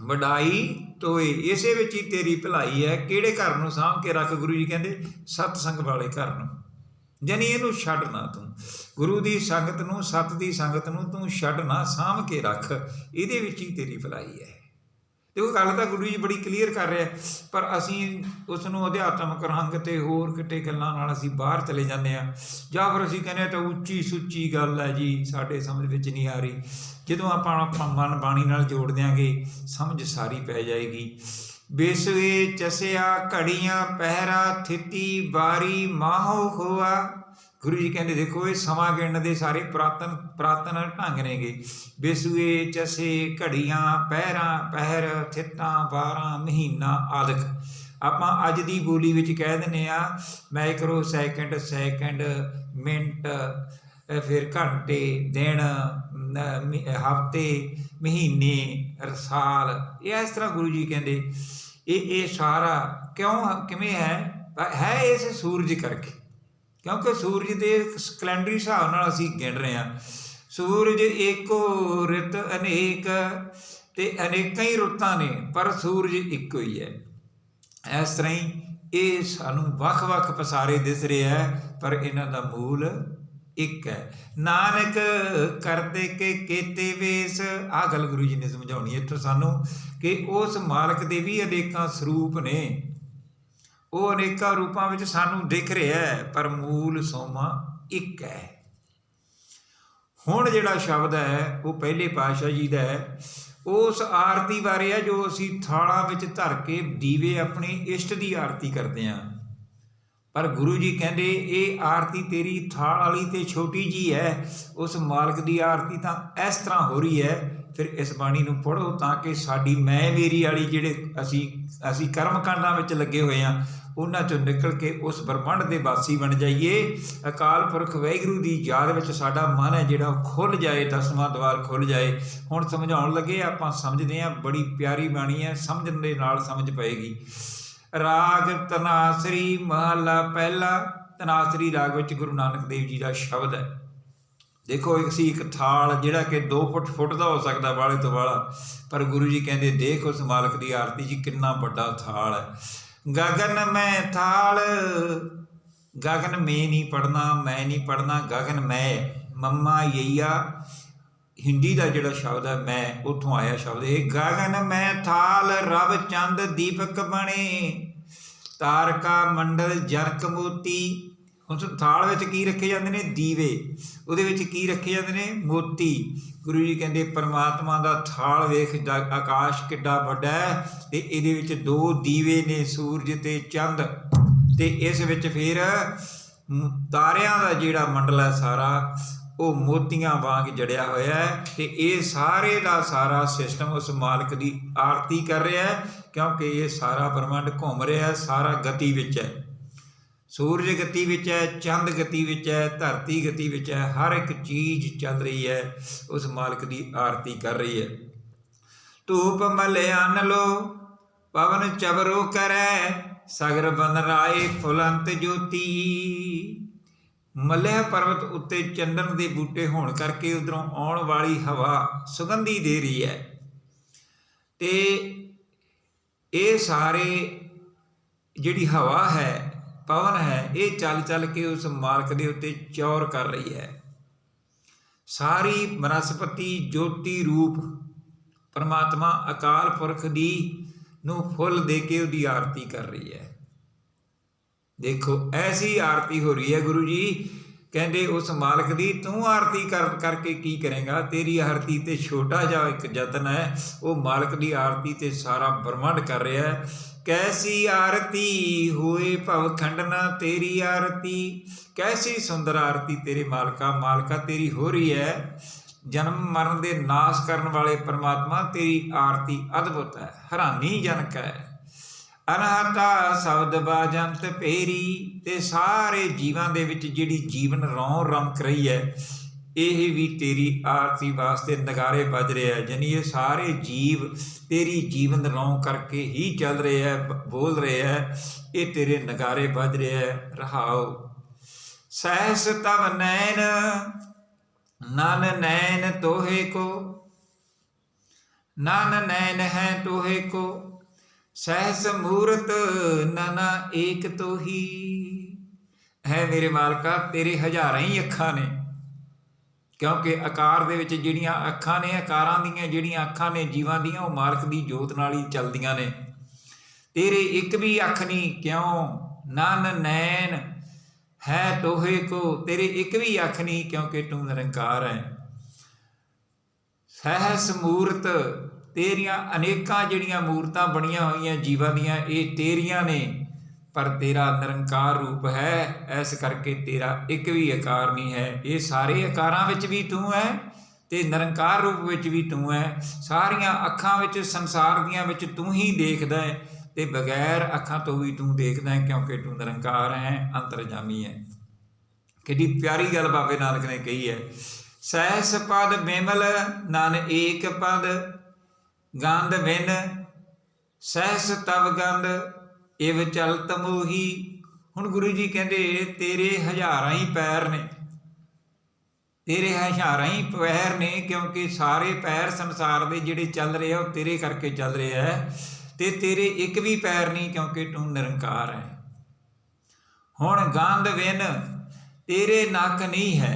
ਵਡਾਈ ਤੋਏ, ਇਸੇ ਵਿੱਚ ਹੀ ਤੇਰੀ ਭਲਾਈ ਹੈ। ਕਿਹੜੇ ਘਰ ਨੂੰ ਸਾਂਭ ਕੇ ਰੱਖ? ਗੁਰੂ ਜੀ ਕਹਿੰਦੇ ਸਤਸੰਗ ਵਾਲੇ ਘਰ ਨੂੰ, ਜਾਨੀ ਇਹਨੂੰ ਛੱਡ ਨਾ ਤੂੰ। ਗੁਰੂ ਦੀ ਸੰਗਤ ਨੂੰ, ਸਤ ਦੀ ਸੰਗਤ ਨੂੰ ਤੂੰ ਛੱਡ ਨਾ, ਸਾਂਭ ਕੇ ਰੱਖ, ਇਹਦੇ ਵਿੱਚ ਹੀ ਤੇਰੀ ਭਲਾਈ ਹੈ। ਦੇਖੋ ਗੱਲ ਤਾਂ ਗੁਰੂ ਜੀ ਬੜੀ ਕਲੀਅਰ ਕਰ ਰਿਹਾ, ਪਰ ਅਸੀਂ ਉਸ ਨੂੰ ਅਧਿਆਤਮਕ ਰੰਗ ਅਤੇ ਹੋਰ ਕਿਤੇ ਗੱਲਾਂ ਨਾਲ ਅਸੀਂ ਬਾਹਰ ਚਲੇ ਜਾਂਦੇ ਹਾਂ, ਜਾਂ ਫਿਰ ਅਸੀਂ ਕਹਿੰਦੇ ਹਾਂ ਤਾਂ ਉੱਚੀ ਸੁੱਚੀ ਗੱਲ ਹੈ ਜੀ, ਸਾਡੇ ਸਮਝ ਵਿੱਚ ਨਹੀਂ ਆ ਰਹੀ। ਜਦੋਂ ਆਪਾਂ ਮਨ ਬਾਣੀ ਨਾਲ ਜੋੜ ਦਿਆਂਗੇ ਸਮਝ ਸਾਰੀ ਪੈ ਜਾਏਗੀ। ਬੇਸਵੇ ਚਸਿਆ ਘੜੀਆਂ ਪਹਿਰਾ ਥਿਤੀ ਬਾਰੀ ਮਾਹੋ ਹੋਆ। ਗੁਰੂ ਜੀ ਕਹਿੰਦੇ ਦੇਖੋ ਇਹ ਸਮਾਂ ਗਿਣਨ ਦੇ ਸਾਰੇ ਪੁਰਾਤਨ ਢੰਗ ਨੇਗੇ। ਬੇਸੂਏ ਚਸੇ ਘੜੀਆਂ ਪਹਿਰ ਥਿੱਤਾਂ ਬਾਰਾਂ ਮਹੀਨਾ ਆਦਿਕ। ਆਪਾਂ ਅੱਜ ਦੀ ਬੋਲੀ ਵਿੱਚ ਕਹਿ ਦਿੰਦੇ ਹਾਂ ਮਾਈਕਰੋ ਸੈਕਿੰਡ ਮਿੰਟ, ਫਿਰ ਘੰਟੇ, ਦਿਨ, ਹਫ਼ਤੇ, ਮਹੀਨੇ, ਸਾਲ। ਇਹ ਇਸ ਤਰ੍ਹਾਂ ਗੁਰੂ ਜੀ ਕਹਿੰਦੇ ਇਹ ਸਾਰਾ ਕਿਵੇਂ ਹੈ ਇਸ ਸੂਰਜ ਕਰਕੇ, ਕਿਉਂਕਿ ਸੂਰਜ ਦੇ ਕੈਲੰਡਰੀ ਹਿਸਾਬ ਨਾਲ ਅਸੀਂ ਗਿਣ ਰਹੇ ਹਾਂ। ਸੂਰਜ ਏਕੋ ਰਿਤ ਅਨੇਕ, ਅਤੇ ਅਨੇਕਾਂ ਹੀ ਰੁੱਤਾਂ ਨੇ ਪਰ ਸੂਰਜ ਇੱਕੋ ਹੀ ਹੈ। ਇਸ ਤਰ੍ਹਾਂ ਹੀ ਇਹ ਸਾਨੂੰ ਵੱਖ ਵੱਖ ਪਸਾਰੇ ਦਿਸ ਰਿਹਾ ਪਰ ਇਹਨਾਂ ਦਾ ਮੂਲ ਇੱਕ ਹੈ। ਨਾਨਕ ਕਰਦੇ ਕੇ ਕੇਤੇ ਵੇਸ। ਆਹ ਗੱਲ ਗੁਰੂ ਜੀ ਨੇ ਸਮਝਾਉਣੀ ਇੱਥੋਂ ਸਾਨੂੰ ਕਿ ਉਸ ਮਾਲਕ ਦੇ ਵੀ ਅਨੇਕਾਂ ਸਰੂਪ ਨੇ, ਉਹ ਅਨੇਕਾਂ ਰੂਪਾਂ ਵਿੱਚ ਸਾਨੂੰ ਦਿਖ ਰਿਹਾ ਪਰ ਮੂਲ ਸੋਮਾ ਇੱਕ ਹੈ। ਹੁਣ ਜਿਹੜਾ ਸ਼ਬਦ ਹੈ ਉਹ ਪਹਿਲੇ ਪਾਤਸ਼ਾਹ ਜੀ ਦਾ ਹੈ, ਉਸ ਆਰਤੀ ਬਾਰੇ ਹੈ ਜੋ ਅਸੀਂ ਥਾਲਾਂ ਵਿੱਚ ਧਰ ਕੇ ਦੀਵੇ ਆਪਣੀ ਇਸ਼ਟ ਦੀ ਆਰਤੀ ਕਰਦੇ ਹਾਂ। ਪਰ ਗੁਰੂ ਜੀ ਕਹਿੰਦੇ ਇਹ ਆਰਤੀ ਤੇਰੀ ਥਾਲ ਵਾਲੀ ਤੇ ਛੋਟੀ ਜੀ ਹੈ, ਉਸ ਮਾਲਕ ਦੀ ਆਰਤੀ ਤਾਂ ਇਸ ਤਰ੍ਹਾਂ ਹੋ ਰਹੀ ਹੈ। ਫਿਰ ਇਸ ਬਾਣੀ ਨੂੰ ਪੜ੍ਹੋ ਤਾਂ ਕਿ ਸਾਡੀ ਮੈਂ ਮੇਰੀ ਵਾਲੀ ਜਿਹੜੇ ਅਸੀਂ ਕਰਮ ਕਾਂਡਾਂ ਵਿੱਚ ਲੱਗੇ ਹੋਏ ਹਾਂ ਉਹਨਾਂ 'ਚੋਂ ਨਿਕਲ ਕੇ ਉਸ ਬ੍ਰਹਮੰਡ ਦੇ ਵਾਸੀ ਬਣ ਜਾਈਏ। ਅਕਾਲ ਪੁਰਖ ਵਾਹਿਗੁਰੂ ਦੀ ਯਾਦ ਵਿੱਚ ਸਾਡਾ ਮਨ ਹੈ ਜਿਹੜਾ ਉਹ ਖੁੱਲ੍ਹ ਜਾਏ, ਦਸਵਾਂ ਦੁਆਰ ਖੁੱਲ੍ਹ ਜਾਏ। ਹੁਣ ਸਮਝਾਉਣ ਲੱਗੇ ਆਪਾਂ ਸਮਝਦੇ ਹਾਂ, ਬੜੀ ਪਿਆਰੀ ਬਾਣੀ ਹੈ, ਸਮਝਣ ਦੇ ਨਾਲ ਸਮਝ ਪਏਗੀ। ਰਾਗ ਤਨਾਸਰੀ ਮਹਲਾ ਪਹਿਲਾ। ਤਨਾਸਰੀ ਰਾਗ ਵਿੱਚ ਗੁਰੂ ਨਾਨਕ ਦੇਵ ਜੀ ਦਾ ਸ਼ਬਦ ਹੈ। ਦੇਖੋ ਅਸੀਂ ਇੱਕ ਥਾਲ ਜਿਹੜਾ ਕਿ 2 ਫੁੱਟ ਦਾ ਹੋ ਸਕਦਾ ਵਾਲੇ ਤੋਂ ਵਾਲਾ, ਪਰ ਗੁਰੂ ਜੀ ਕਹਿੰਦੇ ਦੇਖ ਉਸ ਮਾਲਕ ਦੀ ਆਰਤੀ ਜੀ ਕਿੰਨਾ ਵੱਡਾ ਥਾਲ ਹੈ। ਗਗਨ ਮੈਂ ਥਾਲ, ਗਗਨ ਮੈਂ ਨਹੀਂ ਪੜ੍ਹਨਾ, ਮੈਂ ਨਹੀਂ ਪੜ੍ਹਨਾ, ਗਗਨ ਮੈਂ, ਮੰਮਾ ਯਈਆ ਹਿੰਦੀ ਦਾ ਜਿਹੜਾ ਸ਼ਬਦ ਹੈ ਮੈਂ, ਉੱਥੋਂ ਆਇਆ ਸ਼ਬਦ ਇਹ। ਗਗਨ ਮੈਂ ਥਾਲ ਰਵ ਚੰਦ ਦੀਪਕ ਬਣੇ, ਤਾਰਕਾ ਮੰਡਲ ਜਨਕ ਮੋਤੀ। ਉਸ ਥਾਲ ਵਿੱਚ ਕੀ ਰੱਖੇ ਜਾਂਦੇ ਨੇ? ਦੀਵੇ। ਉਹਦੇ ਵਿੱਚ ਕੀ ਰੱਖੇ ਜਾਂਦੇ ਨੇ? ਮੋਤੀ। ਗੁਰੂ ਜੀ ਕਹਿੰਦੇ ਪਰਮਾਤਮਾ ਦਾ ਥਾਲ ਵੇਖ, ਆਕਾਸ਼ ਕਿੱਡਾ ਵੱਡਾ ਹੈ ਅਤੇ ਇਹਦੇ ਵਿੱਚ 2 ਦੀਵੇ ਨੇ, ਸੂਰਜ ਅਤੇ ਚੰਦ, ਅਤੇ ਇਸ ਵਿੱਚ ਫਿਰ ਤਾਰਿਆਂ ਦਾ ਜਿਹੜਾ ਮੰਡਲ ਹੈ ਸਾਰਾ ਉਹ ਮੋਤੀਆਂ ਵਾਂਗ ਜੜਿਆ ਹੋਇਆ ਹੈ। ਅਤੇ ਇਹ ਸਾਰੇ ਦਾ ਸਾਰਾ ਸਿਸਟਮ ਉਸ ਮਾਲਕ ਦੀ ਆਰਤੀ ਕਰ ਰਿਹਾ ਹੈ, ਕਿਉਂਕਿ ਇਹ ਸਾਰਾ ਬ੍ਰਹਮੰਡ ਘੁੰਮ ਰਿਹਾ, ਸਾਰਾ ਗਤੀ ਵਿੱਚ ਹੈ। ਸੂਰਜ ਗਤੀ ਵਿੱਚ ਹੈ, ਚੰਦ ਗਤੀ ਵਿੱਚ ਹੈ, ਧਰਤੀ ਗਤੀ ਵਿੱਚ ਹੈ, ਹਰ ਇੱਕ ਚੀਜ਼ ਚੱਲ ਰਹੀ ਹੈ, ਉਸ ਮਾਲਕ ਦੀ ਆਰਤੀ ਕਰ ਰਹੀ ਹੈ। ਧੂਪ ਮਲੇ ਅੰਨ ਲੋ ਪਵਨ ਚਬਰੋ ਕਰੈ, ਸਗਰ ਬਨ ਰਾਏ ਫੁਲੰਤ ਜੋਤੀ। ਮਲਿਆ ਪਰਬਤ ਉੱਤੇ ਚੰਦਨ ਦੇ ਬੂਟੇ ਹੋਣ ਕਰਕੇ ਉੱਧਰੋਂ ਆਉਣ ਵਾਲੀ ਹਵਾ ਸੁਗੰਧੀ ਦੇ ਰਹੀ ਹੈ, ਅਤੇ ਇਹ ਸਾਰੇ ਜਿਹੜੀ ਹਵਾ ਹੈ, ਪਵਨ ਹੈ, ਇਹ ਚੱਲ ਚੱਲ ਕੇ ਉਸ ਮਾਲਕ ਦੇ ਉੱਤੇ ਚੌਰ ਕਰ ਰਹੀ ਹੈ। ਸਾਰੀ ਬਨਸਪਤੀ ਜੋਤੀ ਰੂਪ ਪਰਮਾਤਮਾ ਅਕਾਲ ਪੁਰਖ ਦੀ ਨੂੰ ਫੁੱਲ ਦੇ ਕੇ ਉਹਦੀ ਆਰਤੀ ਕਰ ਰਹੀ ਹੈ। ਦੇਖੋ ਐਸੀ ਆਰਤੀ ਹੋ ਰਹੀ ਹੈ। ਗੁਰੂ ਜੀ ਕਹਿੰਦੇ ਉਸ ਮਾਲਕ ਦੀ ਤੂੰ ਆਰਤੀ ਕਰਕੇ ਕੀ ਕਰੇਗਾ? ਤੇਰੀ ਆਰਤੀ ਤੇ ਛੋਟਾ ਜਿਹਾ ਇੱਕ ਯਤਨ ਹੈ, ਉਹ ਮਾਲਕ ਦੀ ਆਰਤੀ ਤੇ ਸਾਰਾ ਬ੍ਰਹਮੰਡ ਕਰ ਰਿਹਾ ਹੈ। ਕੈਸੀ ਆਰਤੀ ਹੋਏ ਭਵ ਖੰਡਨਾ ਤੇਰੀ ਆਰਤੀ। ਕੈਸੀ ਸੁੰਦਰ ਆਰਤੀ ਤੇਰੇ ਮਾਲਕਾ ਤੇਰੀ ਹੋ ਰਹੀ ਹੈ। ਜਨਮ ਮਰਨ ਦੇ ਨਾਸ਼ ਕਰਨ ਵਾਲੇ ਪਰਮਾਤਮਾ ਤੇਰੀ ਆਰਤੀ ਅਦਭੁਤ ਹੈ, ਹੈਰਾਨੀਜਨਕ ਹੈ। ਅਨਹਤਾ ਸ਼ਬਦ ਬਾਜੰਤ ਭੇਰੀ। ਤੇ ਸਾਰੇ ਜੀਵਾਂ ਦੇ ਵਿੱਚ ਜਿਹੜੀ ਜੀਵਨ ਰੌਂ ਰਮਕ ਰਹੀ ਹੈ, ਇਹ ਵੀ ਤੇਰੀ ਆਰਤੀ ਵਾਸਤੇ ਨਗਾਰੇ ਵੱਜ ਰਿਹਾ ਹੈ। ਯਾਨੀ ਇਹ ਸਾਰੇ ਜੀਵ ਤੇਰੀ ਜੀਵਨ ਰੌਂ ਕਰਕੇ ਹੀ ਚੱਲ ਰਹੇ ਹੈ, ਬੋਲ ਰਹੇ ਹੈ, ਇਹ ਤੇਰੇ ਨਗਾਰੇ ਵੱਜ ਰਿਹਾ ਹੈ। ਰਹਾਓ ਸਹਿਸ ਤਵ ਨੈਣ ਨਨ ਨੈਣ ਤੋਹੇ ਕੋ, ਨਨ ਨੈਣ ਹੈ ਤੋਹੇ ਕੋ, ਸਹਿਸ ਮੂਰਤ ਨਨਾ ਏਕ ਤੋਹੀ। ਹੈ ਮੇਰੇ ਮਾਲਕਾ ਤੇਰੇ ਹਜ਼ਾਰਾਂ ਹੀ ਅੱਖਾਂ ਨੇ, क्योंकि आकार दे विच जिहड़ियां अखां ने, आकारां दीयां जिहड़ियां अखां ने जीवां दीयां, वो मालक दी जोत नाल ही चलदियां ने। तेरे एक भी अख नहीं, क्यों नन नैन है तोहे को, तेरे एक भी अख नहीं क्योंकि तू निरंकार है। सहस मूरत, तेरियां अनेकां जिहड़ियां मूरतां बणीਆਂ होईਆਂ जीवां दीयां, ਇਹ तेरियां ने, पर तेरा निरंकार रूप है, इस करके तेरा एक भी आकार नहीं है। ये सारे आकारां विच भी तू है ते निरंकार रूप विच भी तू है। सारियां अखां विच संसार दियां विच तू ही देखदा है ते बगैर अखां तो भी तू देखदा है, क्योंकि तू निरंकार है, अंतरजामी है। कितनी प्यारी गल बाबे नानक ने कही है। सहस पद बिमल नन एक पद गंध बिन, सहस तव गंध इव चलत मोही। हुण गुरु जी कहते तेरे हज़ारां ही पैर ने, तेरे हज़ारां ही पैर ने, क्योंकि सारे पैर संसार दे जिहड़े चल रहे हैं वो तेरे करके चल रहे हैं, ते तेरे एक भी पैर नहीं क्योंकि तू निरंकार है। हुण गंध बिन, तेरे नक नहीं है,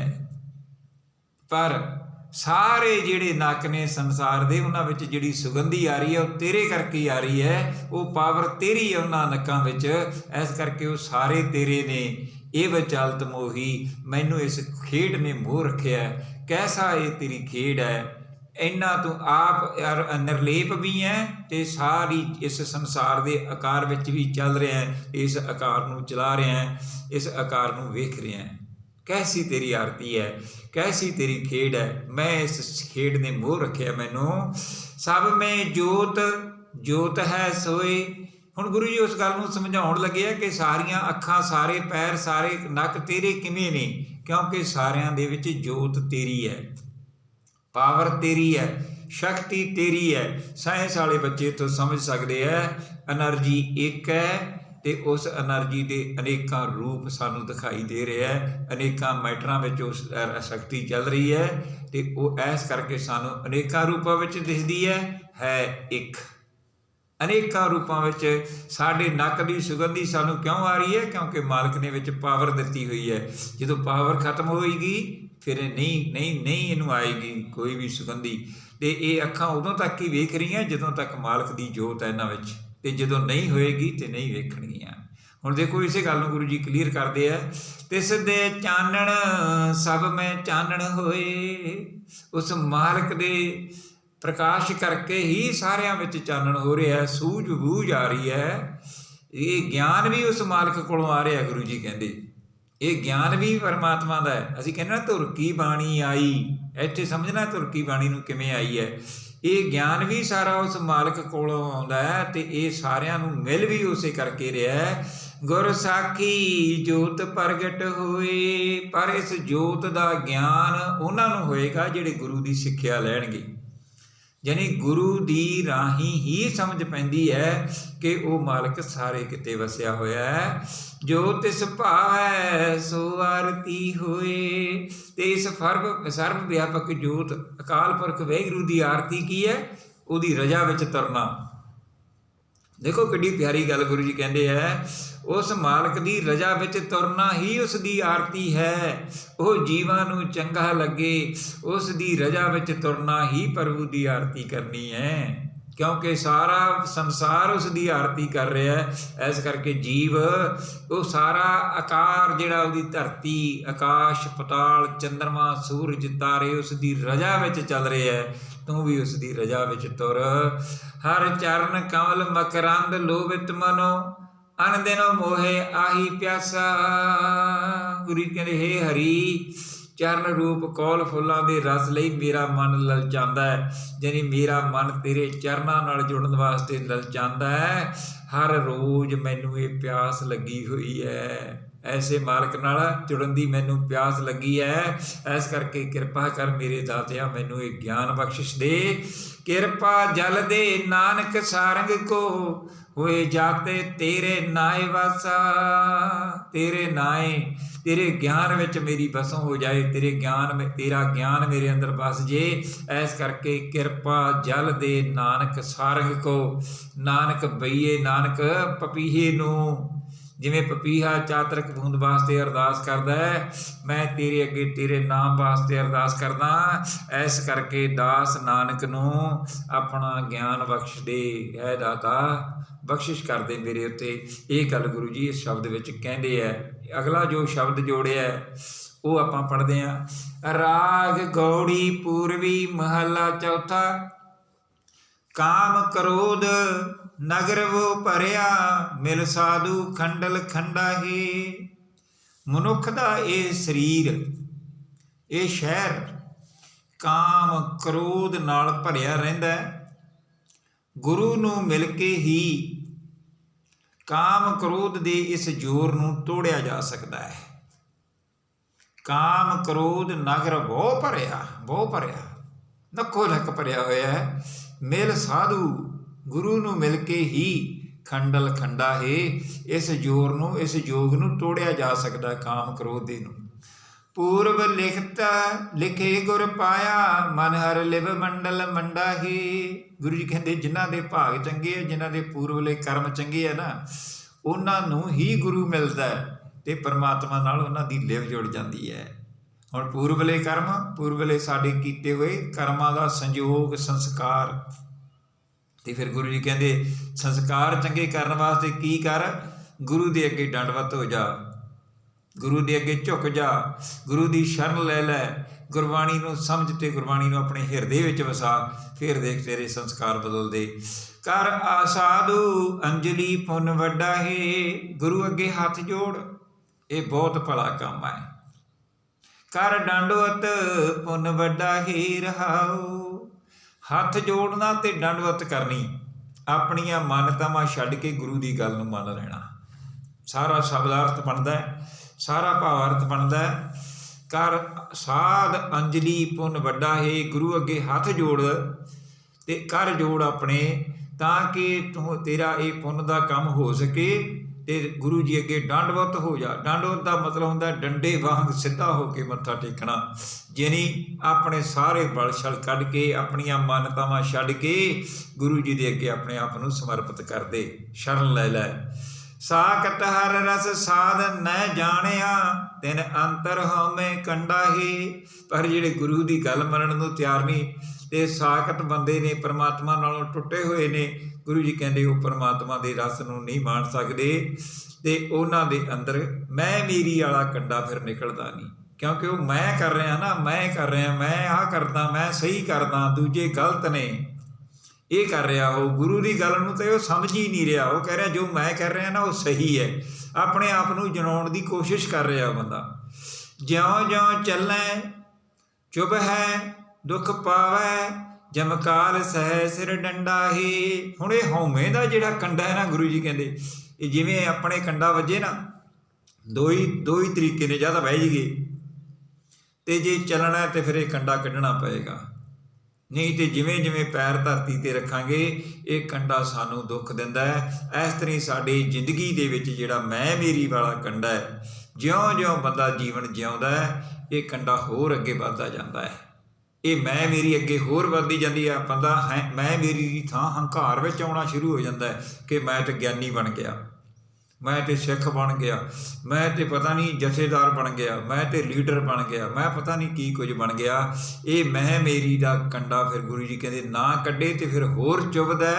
पर सारे जिहड़े नक ने संसार दे उन्हां विच जिहड़ी सुगंधी आ रही है वो तेरे करके आ रही है, वो पावर तेरी है उन्हां नक्कां विच, इस करके वो सारे तेरे ने। इव चलत मोही, मैनू इस खेड ने मोह रखिया। कैसा ये तेरी खेड है, इन्ना तू आप निर्लेप भी है ते सारी इस संसार दे आकार विच भी चल रहा है, इस आकार नू चला रहा है, इस आकार नू वेख रहा है। कैसी तेरी आरती है, कैसी तेरी खेड है, मैं इस खेड ने मोह रखे मैनू। सब में जोत जोत है सोए। हुण गुरु जी उस गल नूं समझाउण लगे कि सारियां अखां, सारे पैर, सारे नक तेरे किवें ने, क्योंकि सारियां दे विच जोत तेरी है, पावर तेरी है, शक्ति तेरी है। साइंस वाले बच्चे तो समझ सकते हैं एनर्जी एक है, ਤੇ उस एनर्जी के अनेकों रूप सानू दिखाई दे रहे हैं, अनेकों मैटरां विच उस शक्ति चल रही है, तो वो ऐस करके सानू अनेकों रूपों में दिखती है एक। अनेकों रूपों में साढ़े नक की सुगंधी सानू क्यों आ रही है, क्योंकि मालक ने विच पावर दी हुई है। जो पावर खत्म होएगी फिर नहीं नहीं नहीं इनू आएगी कोई भी सुगंधी। तो ये अखां उदों तक ही वेख रही हैं जदों तक मालक की जोत है इन्हां विच, ते जदों नहीं होएगी तो नहीं वेखणगीਆਂ। हुण देखो इसे गल नूं गुरु जी क्लीयर करते हैं। तिस दे चानण सब में चानण होए, उस मालक दे प्रकाश करके ही सारियां विच चानण हो रहा है, सूझ बूझ आ रही है। ये ज्ञान भी उस मालक कोलों आ रहा है। गुरु जी कहते ये ज्ञान भी परमात्मा का है। असीं कहने ना धुर की बाणी आई, इत्थे समझना धुर की बाणी नूं किवें आई है। ये ज्ञान भी सारा उस मालक कोलों आउंदा है, ते ये सारियां नूं मिल भी उसे करके रहा है। गुर साखी जोत प्रगट होए, पर इस जोत का ज्ञान उन्हां नूं होएगा जिहड़े गुरु की सिक्ख्या लैणगे। यानी गुरु की राही ही समझ पैंदी है कि वो मालक सारे किते वसिया होया है। जो तिस भावै सो आरती होए, ते इस सर्व व्यापक जोत अकाल पुरख वाहिगुरू की आरती की है, उहदी रजा विच तरना। देखो किड्डी प्यारी गल गुरु जी कहते हैं, उस मालक की रजा विच तुरना ही उसकी आरती है। वो जीवां नूं चंगा लगे, उसकी रजा विच तुरना ही प्रभु की आरती करनी है, क्योंकि सारा संसार उसकी आरती कर रहा है। इस करके जीव वो सारा आकार जिहड़ा उसकी धरती, आकाश, पताल, चंद्रमा, सूरज, तारे उसकी रजा विच चल रहे है। तू भी उसकी रजा विच तुर। हर चरण कमल मकरंद लोभित मनो, अन दिनो मोहे आही प्यासा। गुरु कहते हे हरी, चरण रूप कौल फुलों के रस लई मेरा मन ललचांदा है। यानी मेरा मन तेरे चरणों नाल जुड़न वास्ते ललचांदा है। हर रोज़ मैनू ये प्यास लगी हुई है, ऐसे मालक नाल जुड़न की मैनू प्यास लगी है। इस करके किरपा कर मेरे दातिया, मैनू ये ज्ञान बख्शिश दे। किरपा जल दे नानक सारंग को, होए जाते तेरे नाए वासा। तेरे नाए, तेरे ज्ञान विच मेरी बसों हो जाए, तेरे ज्ञान में तेरा ज्ञान मेरे अंदर बस जे। ऐस करके किरपा जल दे नानक सारंग को। नानक बईए, नानक पपीहे नूं, ਜਿਵੇਂ ਪਪੀਹਾ ਚਾਤਰਕ ਬੂੰਦ ਵਾਸਤੇ ਅਰਦਾਸ ਕਰਦਾ ਹੈ, ਮੈਂ ਤੇਰੇ ਅੱਗੇ ਤੇਰੇ ਨਾਮ ਵਾਸਤੇ ਅਰਦਾਸ ਕਰਦਾ। ਇਸ ਕਰਕੇ ਦਾਸ ਨਾਨਕ ਨੂੰ ਆਪਣਾ ਗਿਆਨ ਬਖਸ਼ ਦੇ, ਹੈ ਦਾਤਾ ਬਖਸ਼ਿਸ਼ ਕਰਦੇ ਮੇਰੇ ਉੱਤੇ। ਇਹ ਗੱਲ ਗੁਰੂ ਜੀ ਇਸ ਸ਼ਬਦ ਵਿੱਚ ਕਹਿੰਦੇ ਹੈ। ਅਗਲਾ ਜੋ ਸ਼ਬਦ ਜੋੜਿਆ ਉਹ ਆਪਾਂ ਪੜ੍ਹਦੇ ਹਾਂ। ਰਾਗ ਗੌੜੀ ਪੂਰਵੀ ਮਹੱਲਾ ਚੌਥਾ। ਕਾਮ ਕ੍ਰੋਧ ਨਗਰ ਵੋ ਭਰਿਆ, ਮਿਲ ਸਾਧੂ ਖੰਡਲ ਖੰਡਾ ਹੀ। ਮਨੁੱਖ ਦਾ ਇਹ ਸਰੀਰ, ਇਹ ਸ਼ਹਿਰ ਕਾਮ ਕ੍ਰੋਧ ਨਾਲ ਭਰਿਆ ਰਹਿੰਦਾ। ਗੁਰੂ ਨੂੰ ਮਿਲ ਕੇ ਹੀ ਕਾਮ ਕ੍ਰੋਧ ਦੇ ਇਸ ਜ਼ੋਰ ਨੂੰ ਤੋੜਿਆ ਜਾ ਸਕਦਾ ਹੈ। ਕਾਮ ਕ੍ਰੋਧ ਨਗਰ ਬਹੁ ਭਰਿਆ, ਬਹੁ ਭਰਿਆ, ਨੱਕੋ ਨੱਕ ਭਰਿਆ ਹੋਇਆ ਹੈ। ਮਿਲ ਸਾਧੂ, ਗੁਰੂ ਨੂੰ ਮਿਲ ਕੇ ਹੀ ਖੰਡਲ ਖੰਡਾ ਹੈ, ਇਸ ਜ਼ੋਰ ਨੂੰ, ਇਸ ਯੋਗ ਨੂੰ ਤੋੜਿਆ ਜਾ ਸਕਦਾ ਕਾਮ ਕ੍ਰੋਧ ਦੇ ਨੂੰ। ਪੂਰਬ ਲਿਖਤਾ ਲਿਖੇ ਗੁਰ ਪਾਇਆ, ਮਨ ਹਰ ਲਿਵ ਮੰਡਲ ਮੰਡਾ ਹੀ। ਗੁਰੂ ਜੀ ਕਹਿੰਦੇ ਜਿਨ੍ਹਾਂ ਦੇ ਭਾਗ ਚੰਗੇ ਆ, ਜਿਨ੍ਹਾਂ ਦੇ ਪੂਰਬਲੇ ਕਰਮ ਚੰਗੇ ਆ ਨਾ, ਉਹਨਾਂ ਨੂੰ ਹੀ ਗੁਰੂ ਮਿਲਦਾ ਅਤੇ ਪਰਮਾਤਮਾ ਨਾਲ ਉਹਨਾਂ ਦੀ ਲਿਵ ਜੁੜ ਜਾਂਦੀ ਹੈ। ਹੁਣ ਪੂਰਬਲੇ ਕਰਮ, ਪੂਰਬਲੇ ਸਾਡੇ ਕੀਤੇ ਹੋਏ ਕਰਮਾਂ ਦਾ ਸੰਯੋਗ ਸੰਸਕਾਰ। ਅਤੇ ਫਿਰ ਗੁਰੂ ਜੀ ਕਹਿੰਦੇ ਸੰਸਕਾਰ ਚੰਗੇ ਕਰਨ ਵਾਸਤੇ ਕੀ ਕਰ, ਗੁਰੂ ਦੇ ਅੱਗੇ ਦੰਡਵਤ ਹੋ ਜਾ, ਗੁਰੂ ਦੇ ਅੱਗੇ ਝੁਕ ਜਾ, ਗੁਰੂ ਦੀ ਸ਼ਰਨ ਲੈ ਲੈ, ਗੁਰਬਾਣੀ ਨੂੰ ਸਮਝ ਅਤੇ ਗੁਰਬਾਣੀ ਨੂੰ ਆਪਣੇ ਹਿਰਦੇ ਵਿੱਚ ਵਸਾ। ਫਿਰ ਦੇਖ ਤੇਰੇ ਸੰਸਕਾਰ ਬਦਲਦੇ। ਕਰ ਆਸਾਧੂ ਅੰਜਲੀ ਪੁੰਨ ਵੱਡਾ ਹੈ। ਗੁਰੂ ਅੱਗੇ ਹੱਥ ਜੋੜ, ਇਹ ਬਹੁਤ ਭਲਾ ਕੰਮ ਹੈ। ਕਰ ਡੰਡਵਤ ਪੁੰਨ ਵੱਡਾ ਹੀ ਰਹਾਉ। ਹੱਥ ਜੋੜਨਾ ਅਤੇ ਡੰਡਵਤ ਕਰਨੀ, ਆਪਣੀਆਂ ਮਾਨਤਾਵਾਂ ਛੱਡ ਕੇ ਗੁਰੂ ਦੀ ਗੱਲ ਨੂੰ ਮੰਨ ਲੈਣਾ। ਸਾਰਾ ਸ਼ਬਦਾਰਥ ਬਣਦਾ, ਸਾਰਾ ਭਾਵਾਰਥ ਬਣਦਾ। ਕਰ ਸਾਧ ਅੰਜਲੀ ਪੁੰਨ ਵੱਡਾ ਹੈ। ਗੁਰੂ ਅੱਗੇ ਹੱਥ ਜੋੜ ਅਤੇ ਕਰ ਜੋੜ ਆਪਣੇ, ਤਾਂ ਕਿ ਤੇਰਾ ਇਹ ਪੁੰਨ ਦਾ ਕੰਮ ਹੋ ਸਕੇ ਅਤੇ ਗੁਰੂ ਜੀ ਅੱਗੇ ਦੰਡਵਤ ਹੋ ਜਾ। ਦੰਡਵਤ ਦਾ ਮਤਲਬ ਹੁੰਦਾ ਡੰਡੇ ਵਾਂਗ ਸਿੱਧਾ ਹੋ ਕੇ ਮੱਥਾ ਟੇਕਣਾ, ਯਾਨੀ ਆਪਣੇ ਸਾਰੇ ਬਲ ਛਲ ਕੱਢ ਕੇ, ਆਪਣੀਆਂ ਮਾਨਤਾਵਾਂ ਛੱਡ ਕੇ ਗੁਰੂ ਜੀ ਦੇ ਅੱਗੇ ਆਪਣੇ ਆਪ ਨੂੰ ਸਮਰਪਿਤ ਕਰ ਦੇ, ਸ਼ਰਨ ਲੈ ਲੈ। ਸਾਕਟ ਹਰ ਰਸ ਸਾਧ ਨੈ ਜਾਣਿਆ, ਤਿਨ ਅੰਤਰ ਹਉਮੈ ਕੰਡਾ ਹੀ। ਪਰ ਜਿਹੜੇ ਗੁਰੂ ਦੀ ਗੱਲ ਮੰਨਣ ਨੂੰ ਤਿਆਰ ਨਹੀਂ ਅਤੇ ਸਾਕਟ ਬੰਦੇ ਨੇ, ਪਰਮਾਤਮਾ ਨਾਲੋਂ ਟੁੱਟੇ ਹੋਏ ਨੇ, ਗੁਰੂ ਜੀ ਕਹਿੰਦੇ ਉਹ ਪਰਮਾਤਮਾ ਦੇ ਰਸ ਨੂੰ ਨਹੀਂ ਮਾਣ ਸਕਦੇ ਅਤੇ ਉਹਨਾਂ ਦੇ ਅੰਦਰ ਮੈਂ ਮੇਰੀ ਵਾਲਾ ਕੰਡਾ ਫਿਰ ਨਿਕਲਦਾ ਨਹੀਂ। ਕਿਉਂਕਿ ਉਹ ਮੈਂ ਕਰ ਰਿਹਾ ਨਾ, ਮੈਂ ਕਰ ਰਿਹਾ, ਮੈਂ ਆਹ ਕਰਦਾ, ਮੈਂ ਸਹੀ ਕਰਦਾ, ਦੂਜੇ ਗਲਤ ਨੇ, ਇਹ ਕਰ ਰਿਹਾ। ਉਹ ਗੁਰੂ ਦੀ ਗੱਲ ਨੂੰ ਤਾਂ ਉਹ ਸਮਝ ਹੀ ਨਹੀਂ ਰਿਹਾ। ਉਹ ਕਹਿ ਰਿਹਾ ਜੋ ਮੈਂ ਕਰ ਰਿਹਾ ਨਾ ਉਹ ਸਹੀ ਹੈ। ਆਪਣੇ ਆਪ ਨੂੰ ਜਣਾਉਣ ਦੀ ਕੋਸ਼ਿਸ਼ ਕਰ ਰਿਹਾ ਬੰਦਾ। ਜਿਉਂ ਜਿਉਂ ਚੱਲੈ ਚੁਭ ਹੈ ਦੁੱਖ ਪਾਵੈ, ਜਮਕਾਲ ਸਹਿ ਸਿਰ ਡੰਡਾ ਹੀ। ਹੁਣ ਇਹ ਹਉਮੈ ਦਾ ਜਿਹੜਾ ਕੰਡਾ ਹੈ ਨਾ, ਗੁਰੂ ਜੀ ਕਹਿੰਦੇ ਇਹ ਜਿਵੇਂ ਆਪਣੇ ਕੰਡਾ ਵੱਜੇ ਨਾ, ਦੋ ਹੀ ਤਰੀਕੇ ਨੇ। ਜਾਂ ਤਾਂ ਬਹਿ ਜਾਈਏ ਅਤੇ ਜੇ ਚੱਲਣਾ ਤਾਂ ਫਿਰ ਇਹ ਕੰਡਾ ਕੱਢਣਾ ਪਏਗਾ, ਨਹੀਂ ਤਾਂ ਜਿਵੇਂ ਜਿਵੇਂ ਪੈਰ ਧਰਤੀ 'ਤੇ ਰੱਖਾਂਗੇ ਇਹ ਕੰਡਾ ਸਾਨੂੰ ਦੁੱਖ ਦਿੰਦਾ ਹੈ। ਇਸ ਤਰ੍ਹਾਂ ਸਾਡੀ ਜ਼ਿੰਦਗੀ ਦੇ ਵਿੱਚ ਜਿਹੜਾ ਮੈਂ ਮੇਰੀ ਵਾਲਾ ਕੰਡਾ ਹੈ, ਜਿਉਂ-ਜਿਉਂ ਬੰਦਾ ਜੀਵਨ ਜਿਉਂਦਾ ਹੈ ਇਹ ਕੰਡਾ ਹੋਰ ਅੱਗੇ ਵੱਧਦਾ ਜਾਂਦਾ ਹੈ। ਇਹ ਮੈਂ ਮੇਰੀ ਅੱਗੇ ਹੋਰ ਵੱਧਦੀ ਜਾਂਦੀ ਹੈ। ਬੰਦਾ ਮੈਂ ਮੇਰੀ ਦੀ ਥਾਂ ਹੰਕਾਰ ਵਿੱਚ ਆਉਣਾ ਸ਼ੁਰੂ ਹੋ ਜਾਂਦਾ ਹੈ ਕਿ ਮੈਂ ਤਾਂ ਗਿਆਨੀ ਬਣ ਗਿਆ, ਮੈਂ ਤਾਂ ਸਿੱਖ ਬਣ ਗਿਆ, ਮੈਂ ਤਾਂ ਪਤਾ ਨਹੀਂ ਜਥੇਦਾਰ ਬਣ ਗਿਆ, ਮੈਂ ਤਾਂ ਲੀਡਰ ਬਣ ਗਿਆ, ਮੈਂ ਪਤਾ ਨਹੀਂ ਕੀ ਕੁਝ ਬਣ ਗਿਆ। ਇਹ ਮੈਂ ਮੇਰੀ ਦਾ ਕੰਡਾ ਫਿਰ ਗੁਰੂ ਜੀ ਕਹਿੰਦੇ ਨਾ ਕੱਢੇ ਅਤੇ ਫਿਰ ਹੋਰ ਚੁੱਭਦਾ।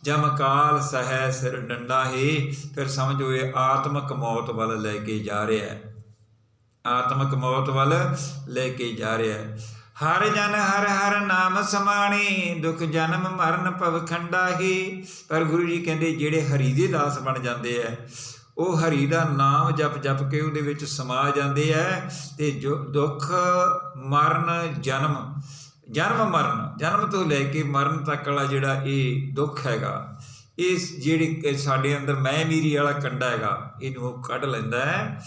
ਜਮਕਾਲ ਸਹਿ ਸਿਰ ਡੰਡਾ ਹੈ। ਫਿਰ ਸਮਝੋ ਇਹ ਆਤਮਕ ਮੌਤ ਵੱਲ ਲੈ ਕੇ ਜਾ ਰਿਹਾ, ਆਤਮਕ ਮੌਤ ਵੱਲ ਲੈ ਕੇ ਜਾ ਰਿਹਾ। ਹਰ ਜਨ ਹਰ ਹਰ ਨਾਮ ਸਮਾਣੇ, ਦੁੱਖ ਜਨਮ ਮਰਨ ਭਵਖੰਡਾ ਹੀ। ਪਰ ਗੁਰੂ ਜੀ ਕਹਿੰਦੇ ਜਿਹੜੇ ਹਰੀ ਦੇ ਦਾਸ ਬਣ ਜਾਂਦੇ ਹੈ, ਉਹ ਹਰੀ ਦਾ ਨਾਮ ਜਪ ਜਪ ਕੇ ਉਹਦੇ ਵਿੱਚ ਸਮਾ ਜਾਂਦੇ ਹੈ ਅਤੇ ਜੋ ਦੁੱਖ ਮਰਨ ਜਨਮ ਮਰਨ, ਜਨਮ ਤੋਂ ਲੈ ਕੇ ਮਰਨ ਤੱਕ ਵਾਲਾ ਜਿਹੜਾ ਇਹ ਦੁੱਖ ਹੈਗਾ, ਇਸ ਜਿਹੜੀ ਸਾਡੇ ਅੰਦਰ ਮੈਂ ਮੇਰੀ ਵਾਲਾ ਕੰਡਾ ਹੈਗਾ, ਇਹਨੂੰ ਉਹ ਕੱਢ ਲੈਂਦਾ ਹੈ।